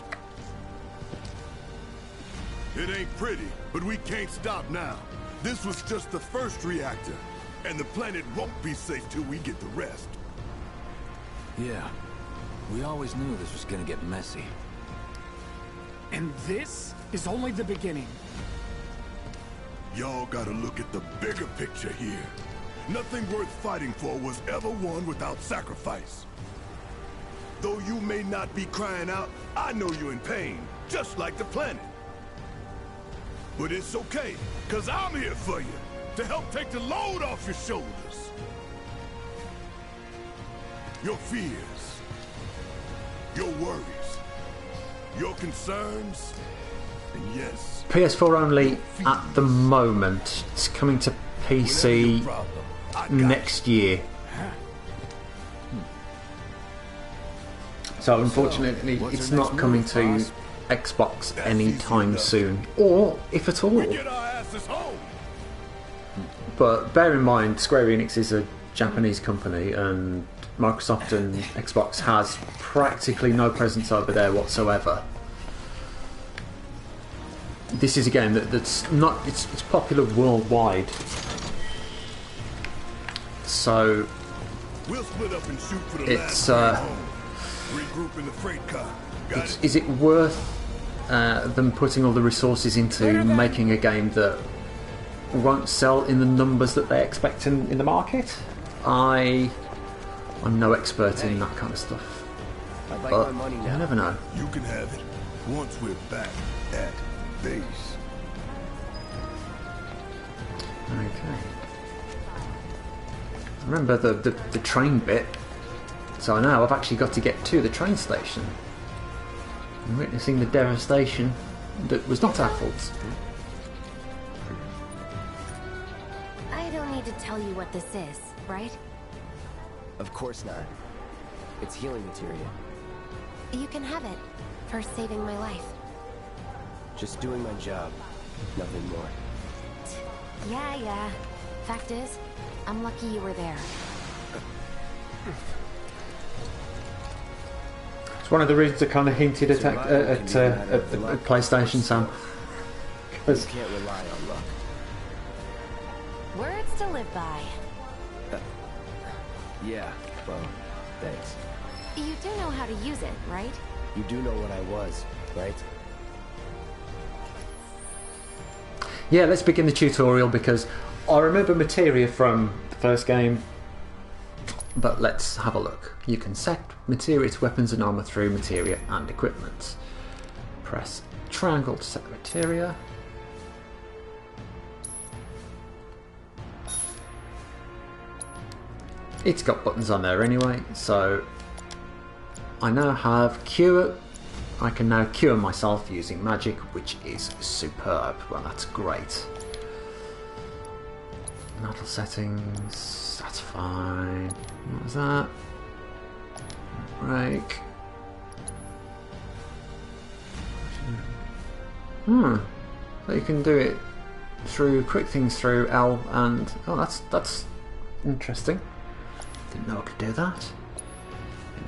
It ain't pretty, but we can't stop now. This was just the first reactor, and the planet won't be safe till we get the rest. Yeah. We always knew this was gonna get messy. And this is only the beginning. Y'all gotta look at the bigger picture here. Nothing worth fighting for was ever won without sacrifice. Though you may not be crying out, I know you're in pain, just like the planet. But it's okay, cause I'm here for you, to help take the load off your shoulders. Your fears, your worries, your concerns, and yes, PS4 only at the moment. It's coming to PC next year. So unfortunately, it's not coming to Xbox anytime soon, or if at all. But bear in mind, Square Enix is a Japanese company, and Microsoft and Xbox has practically no presence over there whatsoever. This is a game that's not it's popular worldwide. So we'll split up and shoot for the it's regroup in the freight car. Is it worth them putting all the resources into making a game that won't sell in the numbers that they expect in the market? I'm no expert in that kind of stuff, but you never know. You can have it once we're back at base. Okay. Remember the train bit, so now I've actually got to get to the train station. I'm witnessing the devastation that was not our fault. I don't need to tell you what this is, right? Of course not. It's healing material. You can have it for saving my life. Just doing my job, nothing more. Yeah. Fact is, I'm lucky you were there. It's one of the reasons I kind of hinted at PlayStation, Sam. You can't rely on luck. Words to live by. Yeah, well, thanks. You do know how to use it, right? You do know what I was, right? Yeah, let's begin the tutorial because I remember materia from the first game, but let's have a look. You can set materia to weapons and armor through materia and equipment. Press triangle to set the materia. It's got buttons on there anyway, so I now have cure. I can now cure myself using magic, which is superb. Well, that's great. Metal settings, that's fine. What was that? Break. So you can do it through quick things through L and oh, that's interesting. Didn't know I could do that.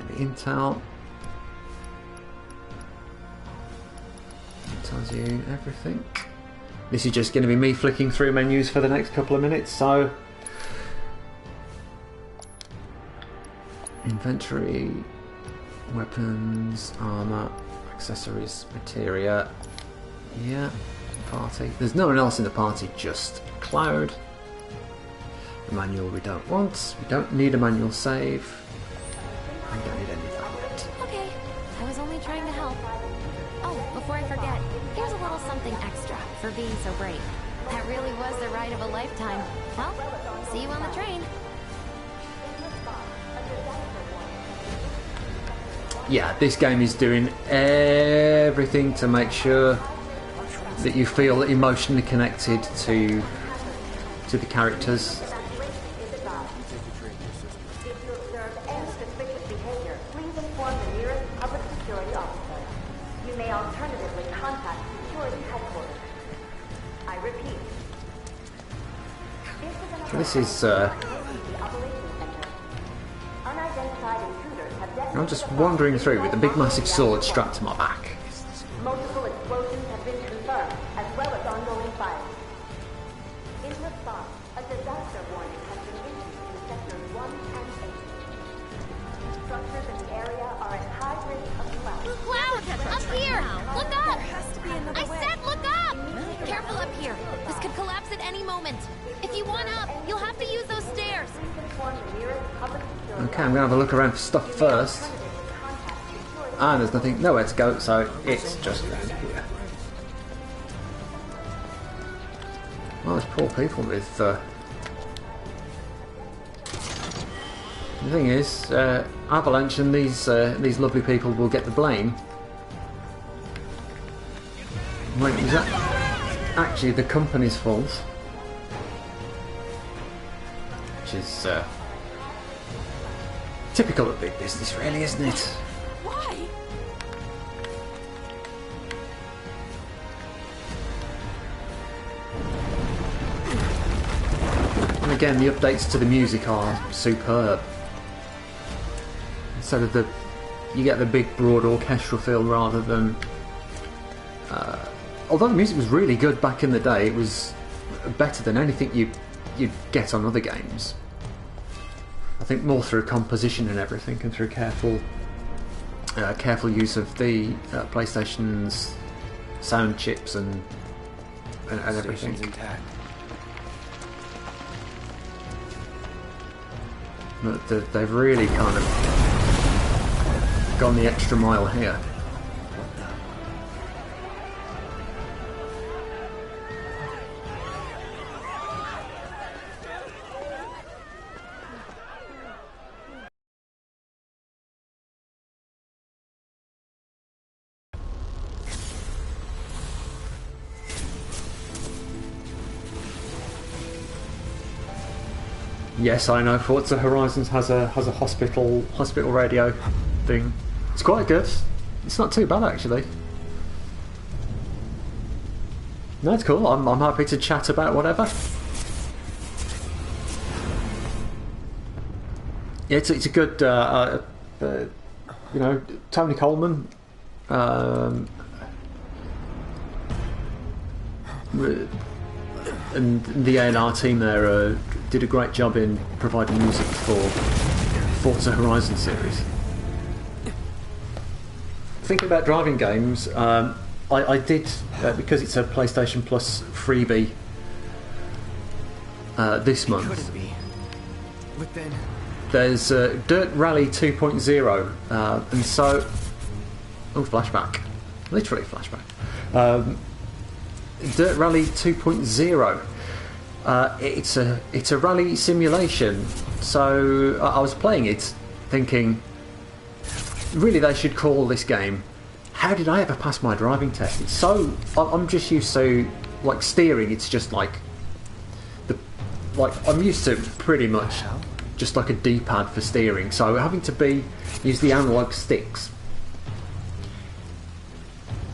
Enemy intel. It tells you everything. This is just going to be me flicking through menus for the next couple of minutes, so inventory, weapons, armor, accessories, materia. Yeah, party. There's no one else in the party, just Cloud. The manual we don't want. We don't need a manual save. We don't need any of that yet. Okay, I was only trying to help. Oh, before I forget, here's a little something extra for being so brave. That really was the ride of a lifetime. Well, see you on the train. Yeah, this game is doing everything to make sure that you feel emotionally connected to the characters. This is I'm just wandering through with a big massive sword strapped to my back. Multiple explosions have been confirmed, as well as ongoing fires. In response, a disaster warning has been issued in sectors 1 and 8. Structures in the area are at high risk of collapse. Cloud! Up here! Look up! I said look up! Careful up here. This could collapse at any moment. If you want up, you'll have to use those stairs. Okay, I'm going to have a look around for stuff first. And there's nothing, nowhere to go, so it's just around here. Well, there's poor people with... The thing is, Avalanche and these lovely people will get the blame. Wait, is that actually the company's fault? Which is typical of big business, really, isn't it? Why? And again, the updates to the music are superb. Instead of you get the big, broad orchestral feel rather than. Although the music was really good back in the day, it was better than anything you'd get on other games. I think more through composition and everything, and through careful use of the PlayStation's sound chips and everything. Intact. But they've really kind of gone the extra mile here. Yes, I know. Forza Horizons has a hospital radio thing. It's quite good. It's not too bad actually. No, it's cool. I'm happy to chat about whatever. Yeah, it's a good you know, Tony Coleman. And the A&R team there did a great job in providing music for Forza Horizon series. Thinking about driving games, I did, because it's a PlayStation Plus freebie this month. Could it be? But then... There's Dirt Rally 2.0, and so... Oh, flashback. Literally flashback. Dirt Rally 2.0. It's a rally simulation. So I was playing it, thinking, really, they should call this game "How did I ever pass my driving test?" It's so I'm just used to like steering. It's just like I'm used to pretty much just like a D-pad for steering. So having to use the analog sticks.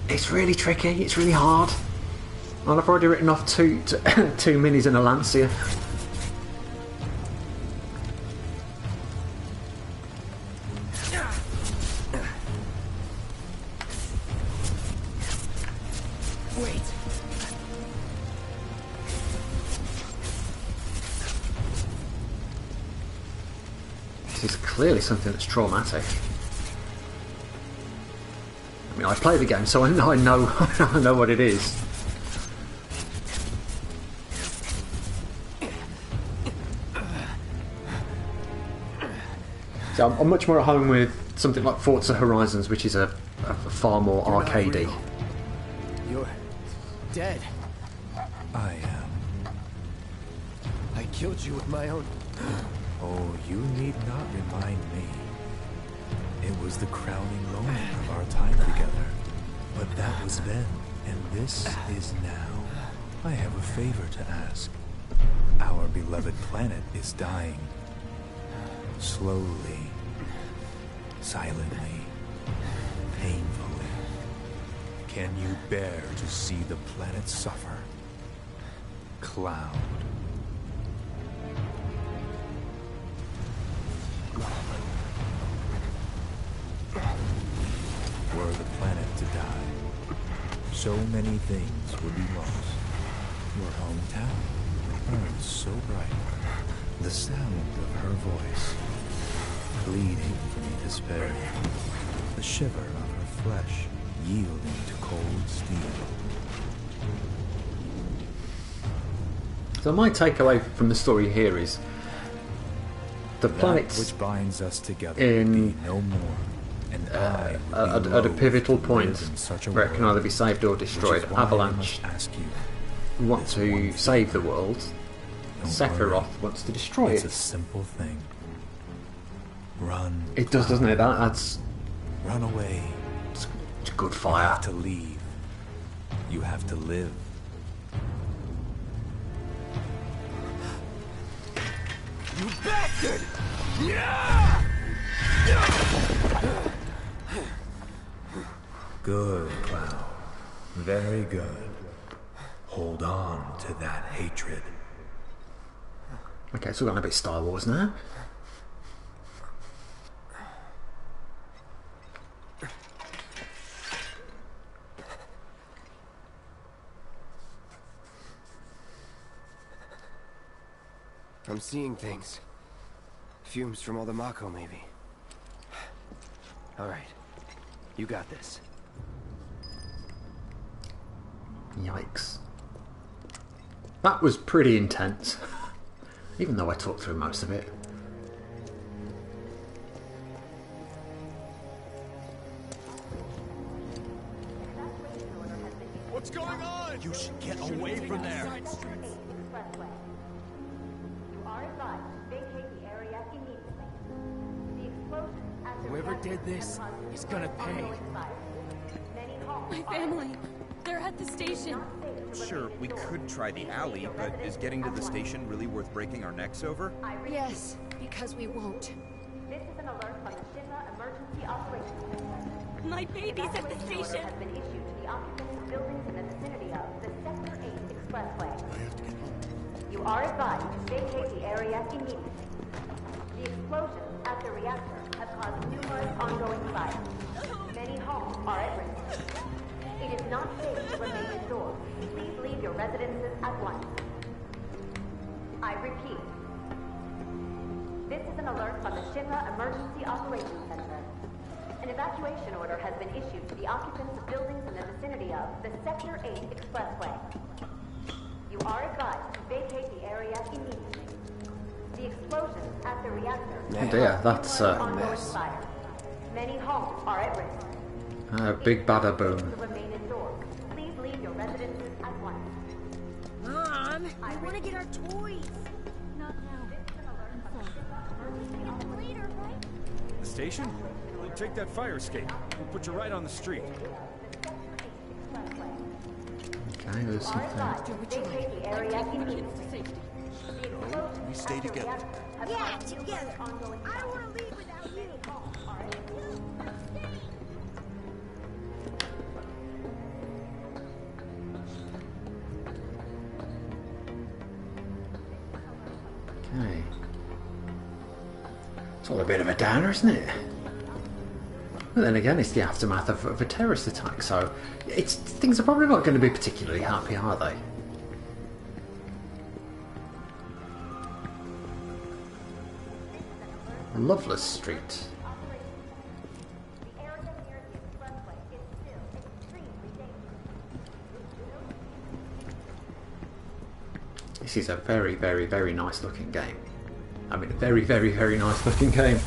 It's really tricky. It's really hard. And I've already written off two minis and a Lancia. Wait. This is clearly something that's traumatic. I mean, I play the game, so I know I know what it is. So I'm much more at home with something like Forza Horizons, which is a far more arcadey. You're dead. I am. I killed you with my own... Oh, you need not remind me. It was the crowning moment of our time together. But that was then, and this is now. I have a favor to ask. Our beloved planet is dying. Slowly. Silently. Painfully. Can you bear to see the planet suffer? Cloud. Were the planet to die, so many things would be lost. Your hometown burned so bright. The sound of her voice, pleading from despair. The shiver of her flesh yielding to cold steel. So my takeaway from the story here is the planets which binds us together in be no more. And at a pivotal point where it can either be saved or destroyed. Avalanche want to save the world. Sephiroth wants to destroy it's it. It's a simple thing. Run. It does, doesn't it? That's run away. It's good fire. You have to leave. You have to live. You bastard! Yeah! Good, Cloud. Very good. Hold on to that hatred. Okay, so we're going to be Star Wars now. I'm seeing things. Fumes from all the Mako, maybe. Alright. You got this. Yikes. That was pretty intense. Even though I talked through most of it. What's going on? You should get away from there. Whoever did this is gonna pay. My family, they're at the station. Sure, we could try the alley, but is getting to the station really worth breaking our necks over? Yes, because we won't. This is an alert from the Shinra Emergency Operations Center. My baby's at the station. Has been issued to the occupants of buildings in the vicinity of the Sector 8 Expressway. I have to get home. You are advised to vacate the area immediately. The explosions at the reactor have caused numerous ongoing fires. Many homes are at risk. It is not safe to remain indoors. Please leave your residences at once. I repeat. This is an alert from the Shinra Emergency Operations Center. An evacuation order has been issued to the occupants of buildings in the vicinity of the Sector 8 Expressway. You are advised to vacate the area immediately. The explosions at the reactor. Oh dear, that's ongoing fire. Many homes are at risk. a big bada boom. Remain indoors. Please leave your residences at once. Mom, I want to get our toys. Not now. Later, right? The station? We'll take that fire escape. We'll put you right on the street. Okay, there's something. Vacate the area immediately. No, we stay together. Yeah, together. I don't want to leave without you. Okay. It's all a bit of a downer, isn't it? But then again, it's the aftermath of a terrorist attack, so things are probably not going to be particularly happy, are they? Loveless Street. This is a very, very, very nice looking game. I mean, a very, very, very nice looking game.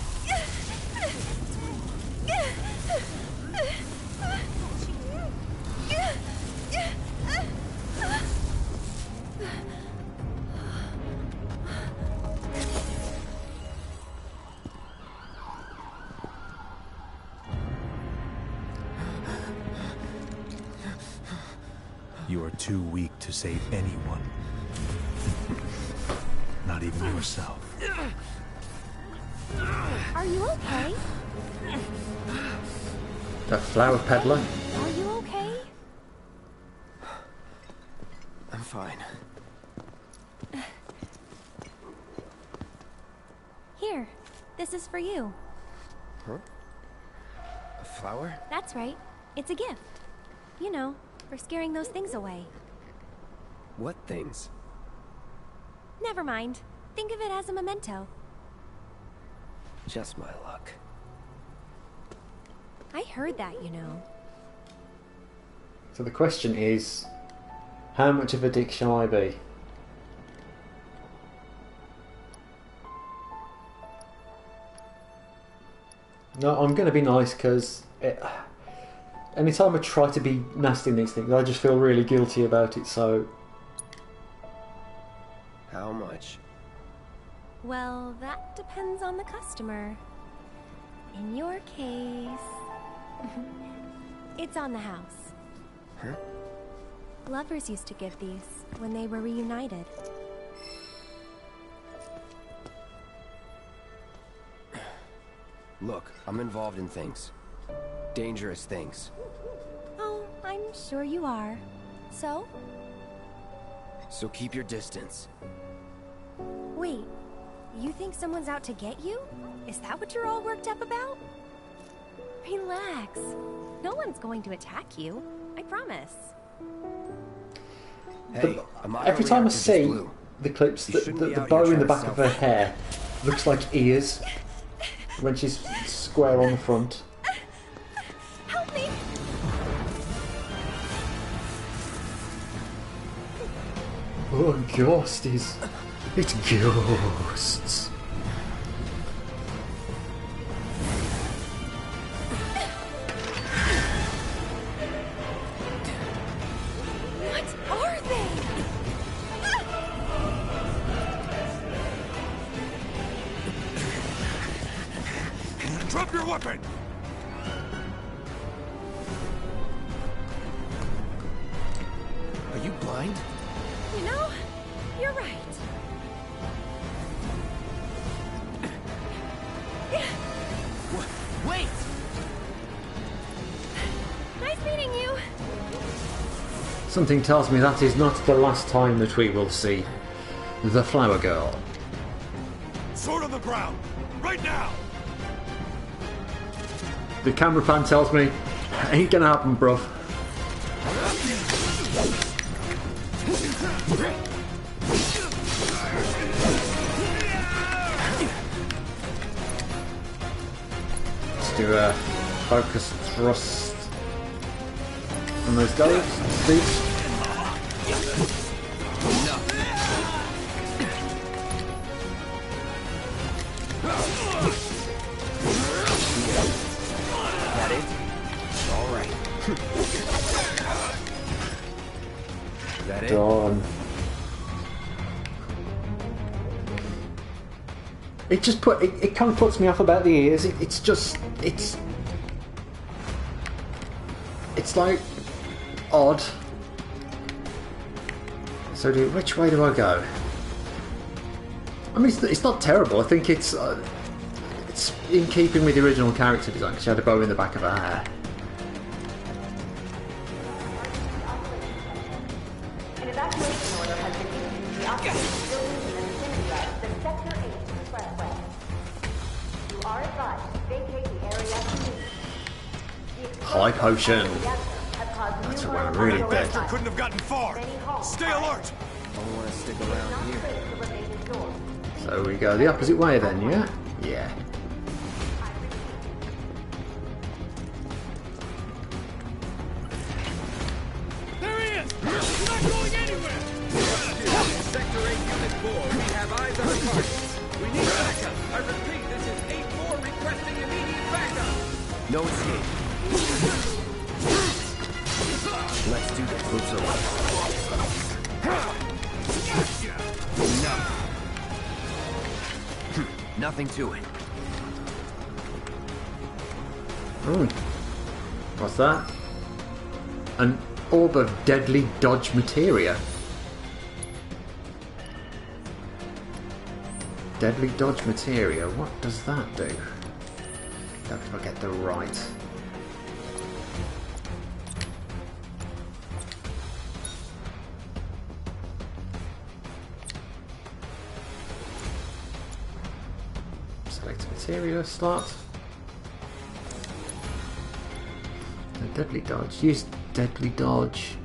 You are too weak to save anyone. Not even yourself. Are you okay? That flower peddler. Are you okay? I'm fine. Here, this is for you. Huh? A flower? That's right. It's a gift. You know, for scaring those things away. What things? Never mind. Think of it as a memento. Just my luck. I heard that, you know. So the question is, how much of a dick shall I be? No, I'm going to be nice because anytime I try to be nasty in these things, I just feel really guilty about it, so... How much? Well, that depends on the customer. In your case... it's on the house. Huh? Lovers used to give these when they were reunited. Look, I'm involved in things. Dangerous things. Oh, I'm sure you are. So? So keep your distance. Wait, you think someone's out to get you? Is that what you're all worked up about? Relax. No one's going to attack you. I promise. Hey, every time I see the clips, the bow in the back of her hair looks like ears when she's square on the front. Help me! Oh, ghosties. It's ghosts. What are they? Drop your weapon! Are you blind? You know, you're right. Wait! Nice meeting you. Something tells me that is not the last time that we will see the Flower Girl. Sword on the ground! Right now! The camera pan tells me, ain't gonna happen, bruv. Let's do a focus thrust on those guys, thieves. That it? All right. That it? Done. It just it kind of puts me off about the ears. It's just it's like odd. So which way do I go? I mean, it's not terrible. I think it's in keeping with the original character design because she had a bow in the back of her hair. An evacuation order has been issued to the occupants buildings in the vicinity of the Sector 8 Expressway. You are advised to vacate the area immediately. The High potion. have caused That's what numerous I'm really ongoing bad. fires. Couldn't have gotten far! Stay alert! Don't want to stick around here. Clear the remaining doors. So we go the opposite way then, yeah? Yeah. There he is! He's not going anywhere! Sector 8 Unit 4, we have eyes on the target. We need backup. I repeat, this is 8-4 requesting immediate backup. No escape. Let's do this. Moves away. Nothing to it. Ooh. What's that? An orb of deadly dodge materia. Deadly dodge materia, what does that do? Don't if I get the right. Select materia slot. Deadly dodge. Use deadly dodge.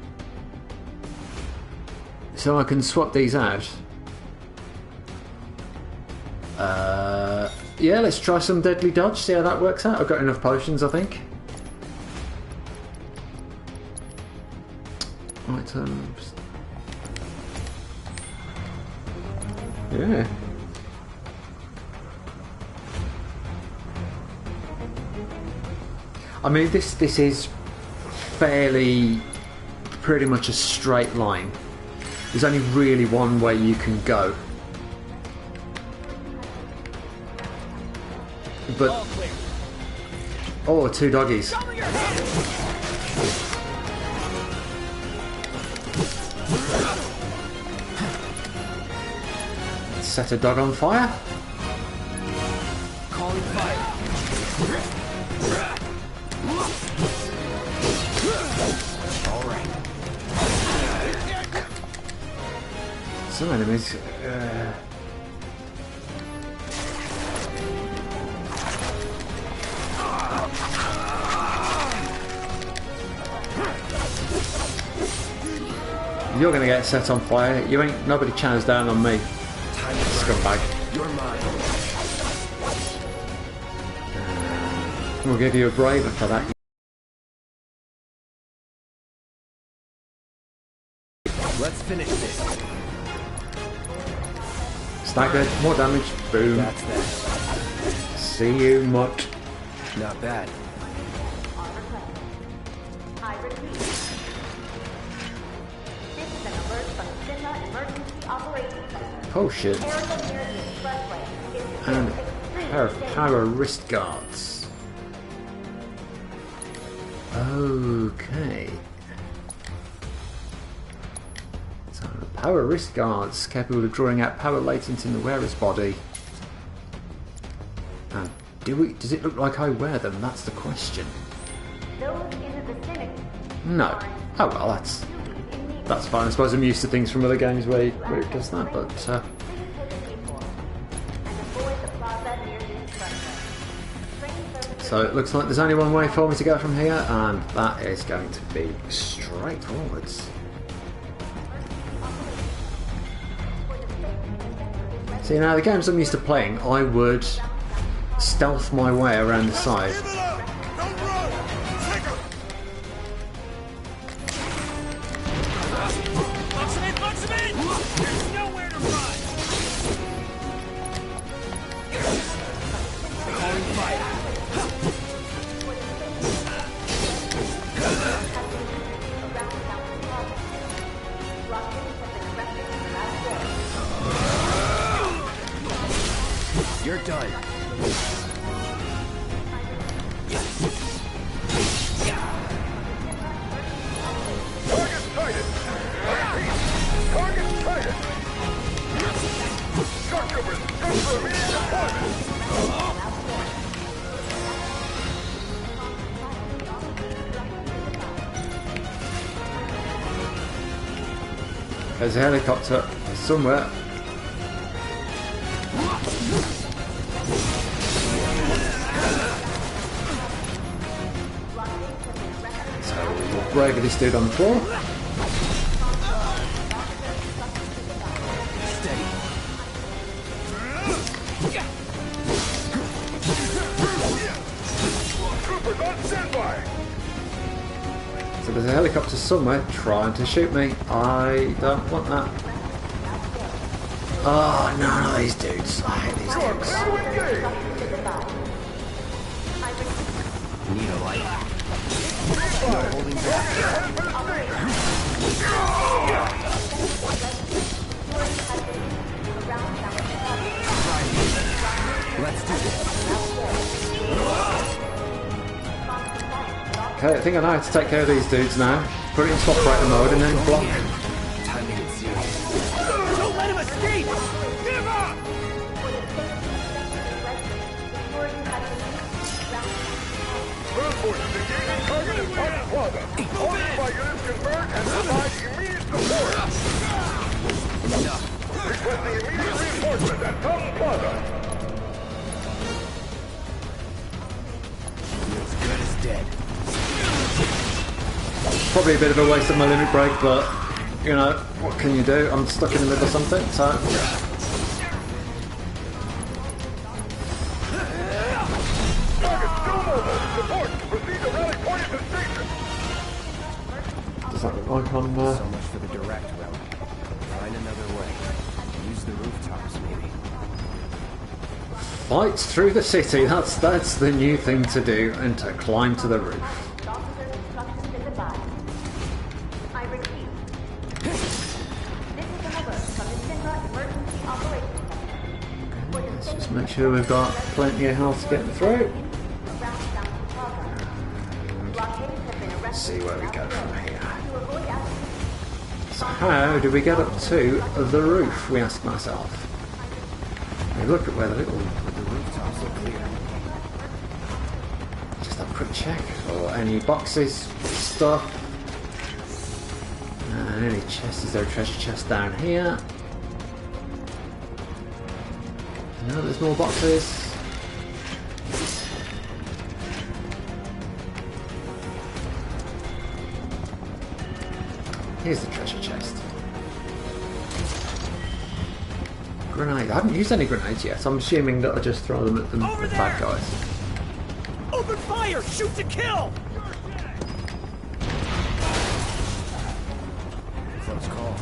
So I can swap these out. Yeah, let's try some deadly dodge, see how that works out. I've got enough potions, I think. Items. Yeah. I mean, this is fairly pretty much a straight line. There's only really one way you can go. But oh, 2 doggies. Set a dog on fire. Calling fire. All right. Some enemies. You're gonna get set on fire. You ain't nobody chows down on me. Scumbag. You're mine. We'll give you a braver for that. Let's finish this. Staggered, more damage. Boom. That's that. See you, mutt. Not bad. I repeat. This is an alert from Cinema Emergency Operations Center. Oh shit. Area near the expressway is And a pair of power wrist guards. Okay. So power wrist guards capable of drawing out power latent in the wearer's body. And does it look like I wear them? That's the question. those in the vicinity. No. Oh well, that's fine. I suppose I'm used to things from other games where it does that, but so it looks like there's only one way for me to go from here, and that is going to be straight forwards. See, now the games I'm used to playing, I would stealth my way around the side. You're done. Target sighted! Target sighted! Structure for immediate deployment! There's a helicopter somewhere. So we'll break this dude on the floor. Troopers on standby! So there's a helicopter somewhere trying to shoot me. I don't want that. Oh, none of these dudes. I hate these dudes. Need a light. No holding Let's do this. Okay, I think I know how to take care of these dudes now. Put it into operator mode and then block. Don't let him escape! Give up! Transport is engaging target in Park Plaza. All nearby units convert and provide immediate support. Requesting immediate reinforcement at Fountain Plaza. As good as dead. Probably a bit of a waste of my limit break, but you know, what can you do? I'm stuck in the middle of something, so. Does that look like on So much for the direct route. Find another way. Use the rooftops, maybe. fight through the city? That's the new thing to do, and to climb to the roof. Let's just make sure we've got plenty of health to get through. Let's see where we go from here. So how do we get up to the roof, we ask myself. We look at where the rooftops look clear. Just have a quick check for any boxes, stuff. And any chests. Is there a treasure chest down here? No, there's more boxes. Here's the treasure chest. Grenade. I haven't used any grenades yet, so I'm assuming that I just throw them at the bad guys. Open fire! Shoot to kill! Close call.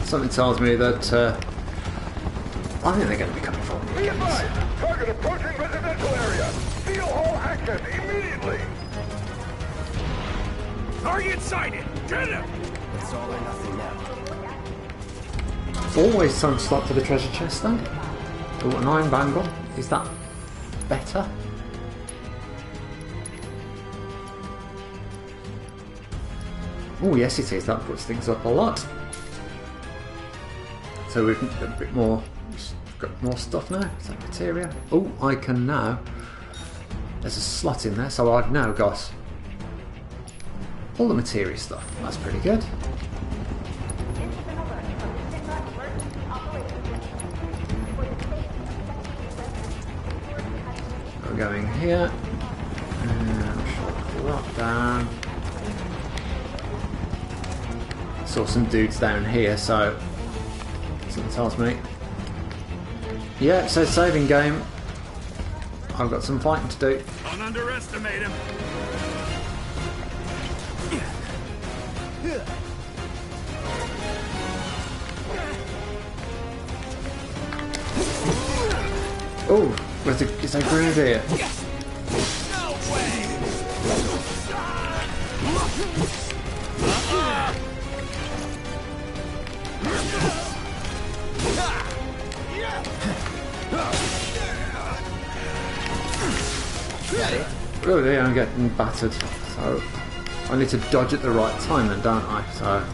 Something tells me that I think they're going to be coming for me. Be advised! Target approaching residential area! Seal all access immediately! Target sighted! Get him! It's all or nothing now. Always some slot for the treasure chest though. Oh, an iron bangle. Is that better? Oh yes it is, that puts things up a lot. So we've got a bit more, got more stuff now. Is that materia? Oh, I can now. There's a slot in there, so I've now got all the materia stuff. That's pretty good. We're going here. And shut that down. Saw some dudes down here, so something tells me. Yeah, it says saving game. I've got some fighting to do. Don't underestimate him. Oh, is there a grenade here? No way! Oh, yeah, I'm getting battered. So I need to dodge at the right time then, don't I? So.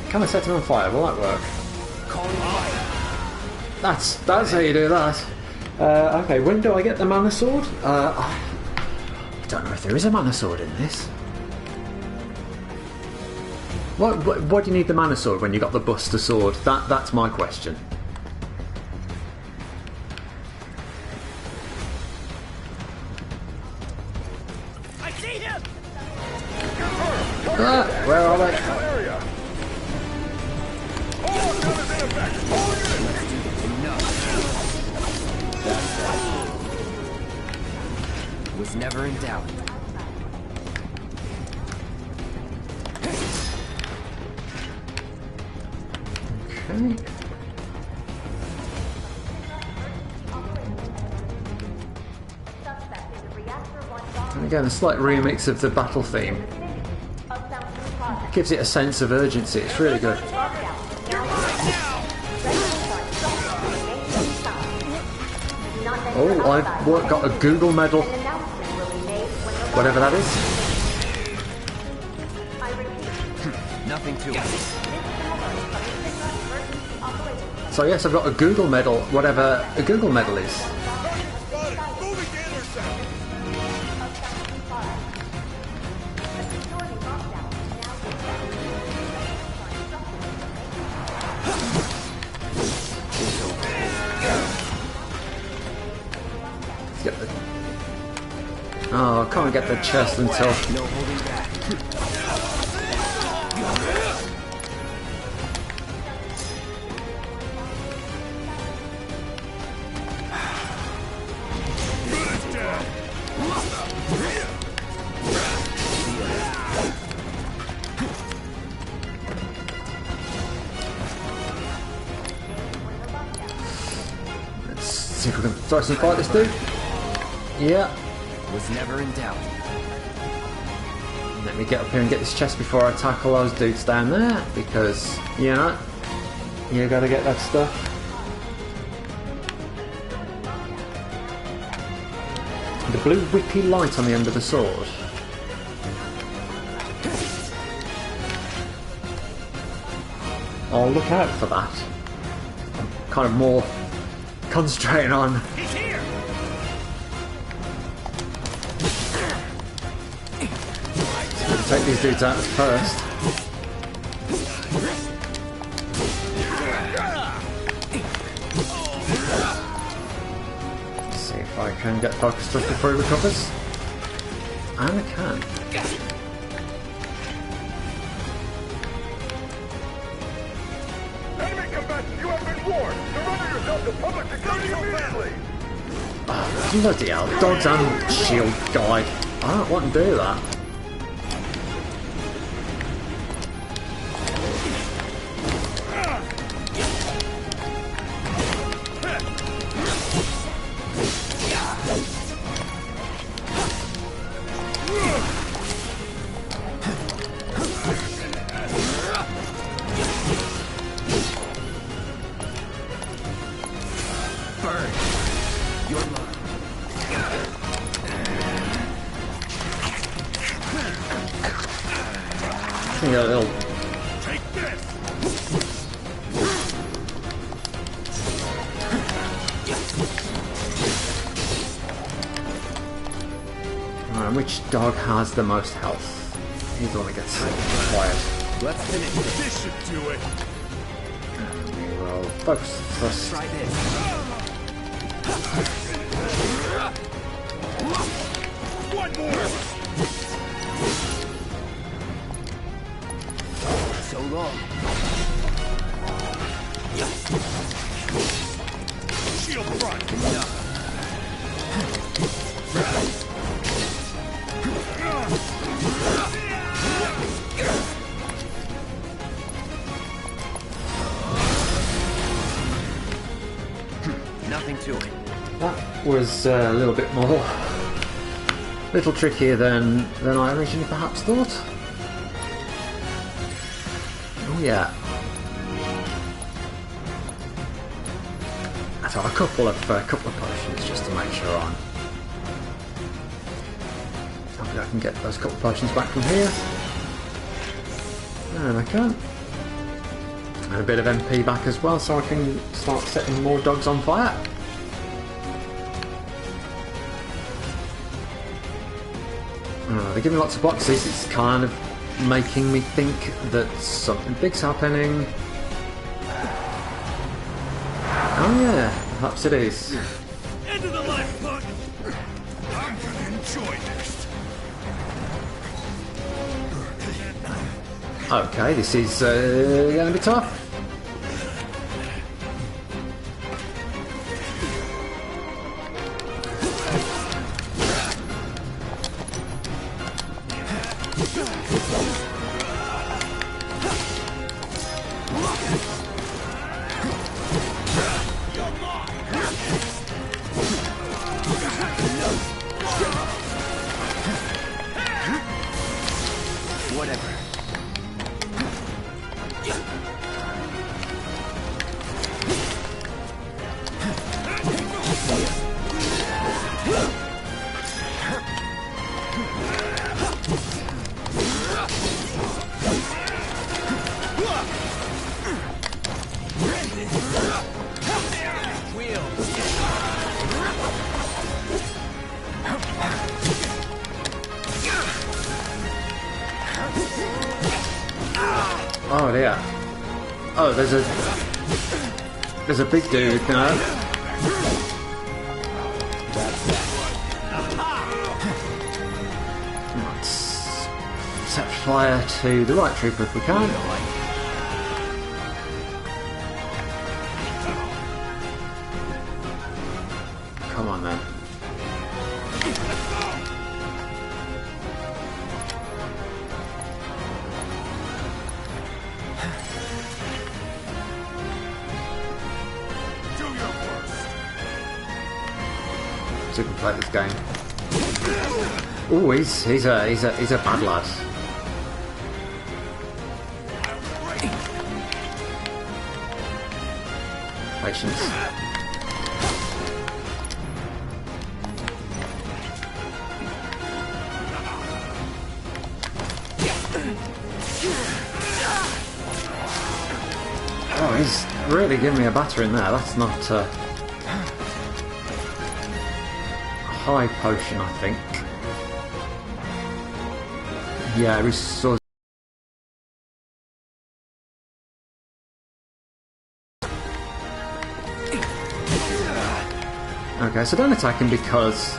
Can I set him on fire? Will that work? That's how you do that. Okay, when do I get the mana sword? I don't know if there is a mana sword in this. What do you need the mana sword when you got the Buster sword? That's my question. I see him! Where are they? Was never in doubt. Okay. And again, a slight remix of the battle theme. gives it a sense of urgency. It's really good. Oh, I've got a Google medal. Whatever that is. Nothing to it. So yes, I've got a Google medal, whatever a Google medal is. Oh, I can't get the chest until... No holding back. Let's see if we can throw some fight this dude. Yeah. Was never in doubt. Let me get up here and get this chest before I tackle those dudes down there, because, you know, you gotta get that stuff. The blue whippy light on the end of the sword. I'll look out for that. I'm kind of more concentrating on... Take these dudes out first. Let's see if I can get focused just before he recovers. And I can. Enemy combatants, you have been warned. Surrender yourself to public security immediately. Oh, bloody hell. Dogs and shield guy. I don't want to do that. Take this. Alright, which dog has the most health? He's the one that gets quiet. Let's finish this. This should do it. We will focus first. Try this. One more. So long. Shield front. Nothing to it. That was a little bit more... little trickier than I originally perhaps thought. Oh yeah. So a couple of potions just to make sure I'm... Hopefully I can get those couple of potions back from here. And I can. And a bit of MP back as well, so I can start setting more dogs on fire. They're giving lots of boxes. It's kind of making me think that something big's happening. Oh yeah, perhaps it is. End of the life, punk! I'm gonna enjoy this. Okay, this is going to be tough. Oh dear. Oh, there's a big dude now. Let's set fire to the right trooper if we can. Come on then. So we can play this game. Oh, he's a bad lad. Patience. Oh, he's really giving me a battering there. That's not a high potion, I think. Yeah, he's sort of... Okay, so don't attack him because...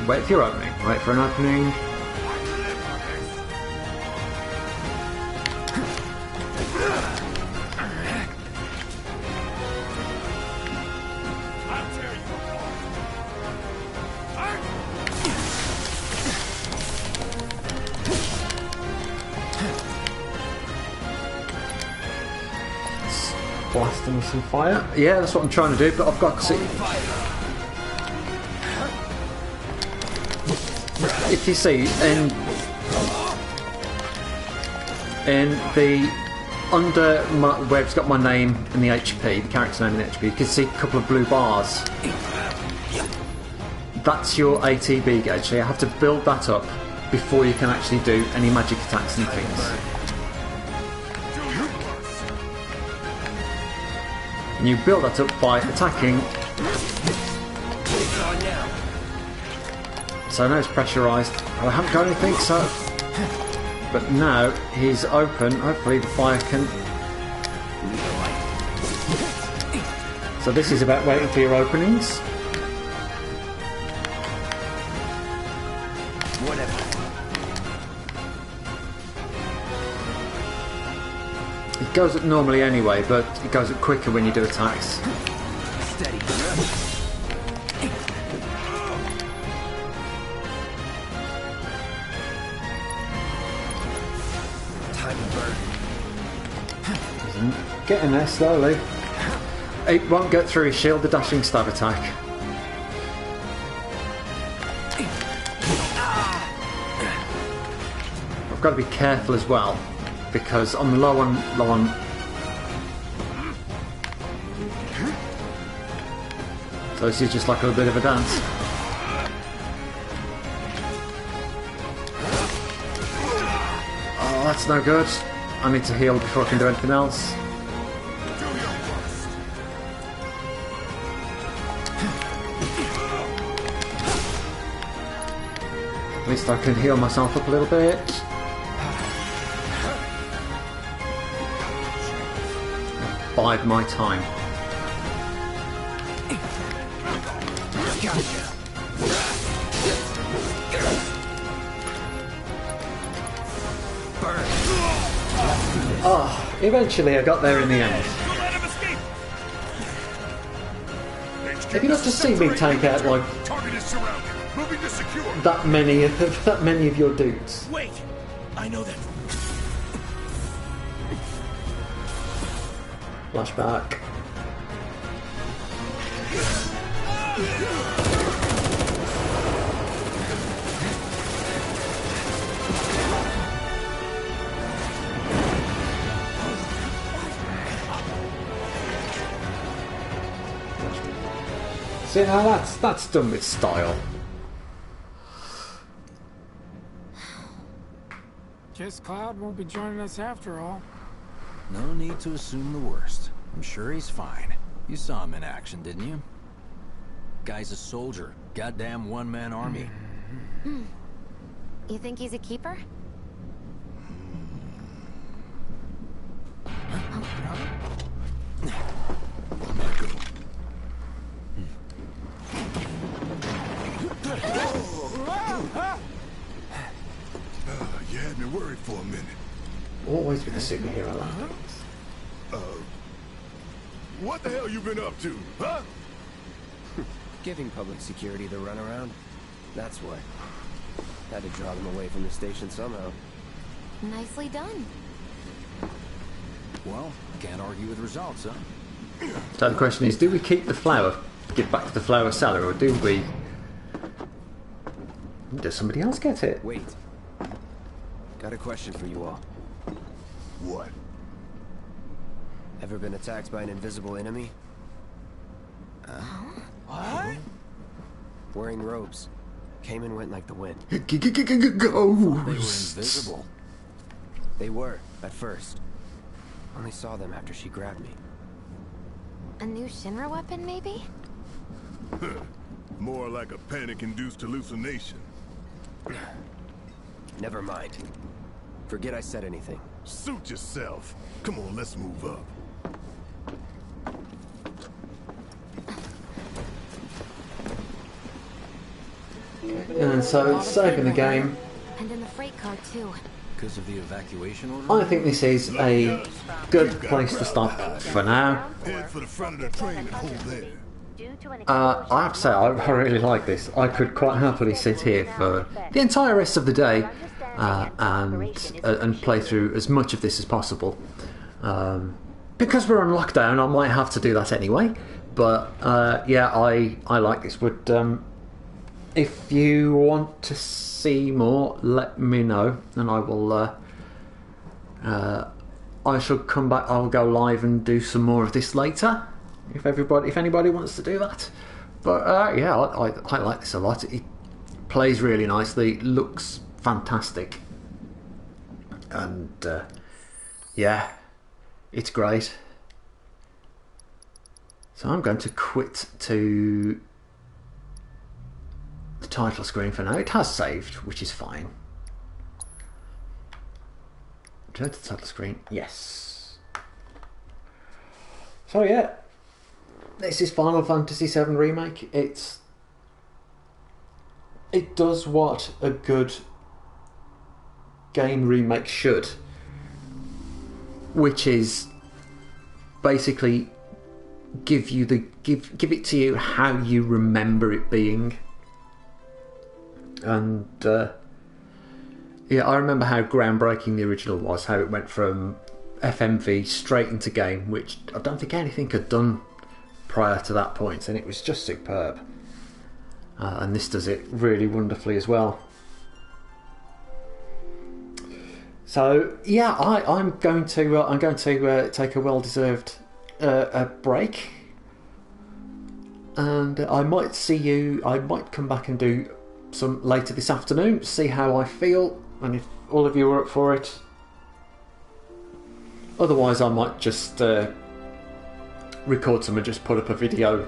Wait for your opening. Wait for an opening. Blast him with some fire. Yeah, that's what I'm trying to do, but I've got to... If you see, in the... Under my, where it's got my name and the HP, the character name and the HP, you can see a couple of blue bars. That's your ATB gauge, so you have to build that up before you can actually do any magic attacks and things. And you build that up by attacking. So now it's pressurised. I haven't got anything, so... But now he's open. Hopefully the fire can... So this is about waiting for your openings. It goes up normally anyway, but it goes up quicker when you do attacks. Steady. Time to burn. Getting there slowly. It won't get through his shield, the dashing stab attack. I've got to be careful as well, because I'm low on... So this is just like a bit of a dance. Oh, that's no good. I need to heal before I can do anything else. At least I can heal myself up a little bit. Bide my time. Oh, eventually I got there in the end. Have you not just seen me take out like that many of your dudes? Wait, I know that. Flashback. See, now that's done with style. Guess Cloud won't be joining us after all. No need to assume the worst. I'm sure he's fine. You saw him in action, didn't you? Guy's a soldier. Goddamn one-man army. You think he's a keeper? Always with the superhero landings. What the hell you been up to, huh? Giving public security the runaround. That's what. Had to draw them away from the station somehow. Nicely done. Well, can't argue with results, huh? So the question is, do we keep the flower, give back to the flower seller, or do we... Does somebody else get it? Wait. Got a question for you all. What? Ever been attacked by an invisible enemy? What? Wearing robes. Came and went like the wind. Ghosts. They were invisible. They were, at first. Only saw them after she grabbed me. A new Shinra weapon, maybe? More like a panic-induced hallucination. Never mind. Forget I said anything. Suit yourself. Come on, let's move up. And so it's saving the game. And in the freight car, too. Because of the evacuation order? I think this is a good place to stop for now. Head for the front of the train and hold there. I have to say, I really like this. I could quite happily sit here for the entire rest of the day and play through as much of this as possible. Because we're on lockdown, I might have to do that anyway. But yeah, I like this. If you want to see more, let me know, and I will. I shall come back. I'll go live and do some more of this later, if anybody wants to do that. But yeah, I like this a lot. It plays really nicely, looks fantastic, and yeah, it's great. So I'm going to quit to the title screen for now. It has saved, which is fine. Turn to the title screen. Yes. So yeah, this is Final Fantasy VII Remake. It does what a good game remake should, which is basically give it to you how you remember it being. And yeah, I remember how groundbreaking the original was, how it went from FMV straight into game, which I don't think anything had done prior to that point, and it was just superb. And this does it really wonderfully as well. So yeah, I'm going to take a well-deserved break, and I might come back and do some later this afternoon, see how I feel, and if all of you are up for it. Otherwise, I might just record some and just put up a video,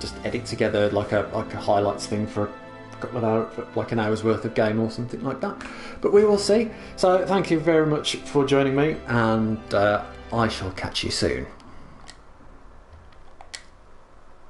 just edit together like a highlights thing for a couple of hours, like an hour's worth of game or something like that. But we will see. So thank you very much for joining me, and I shall catch you soon.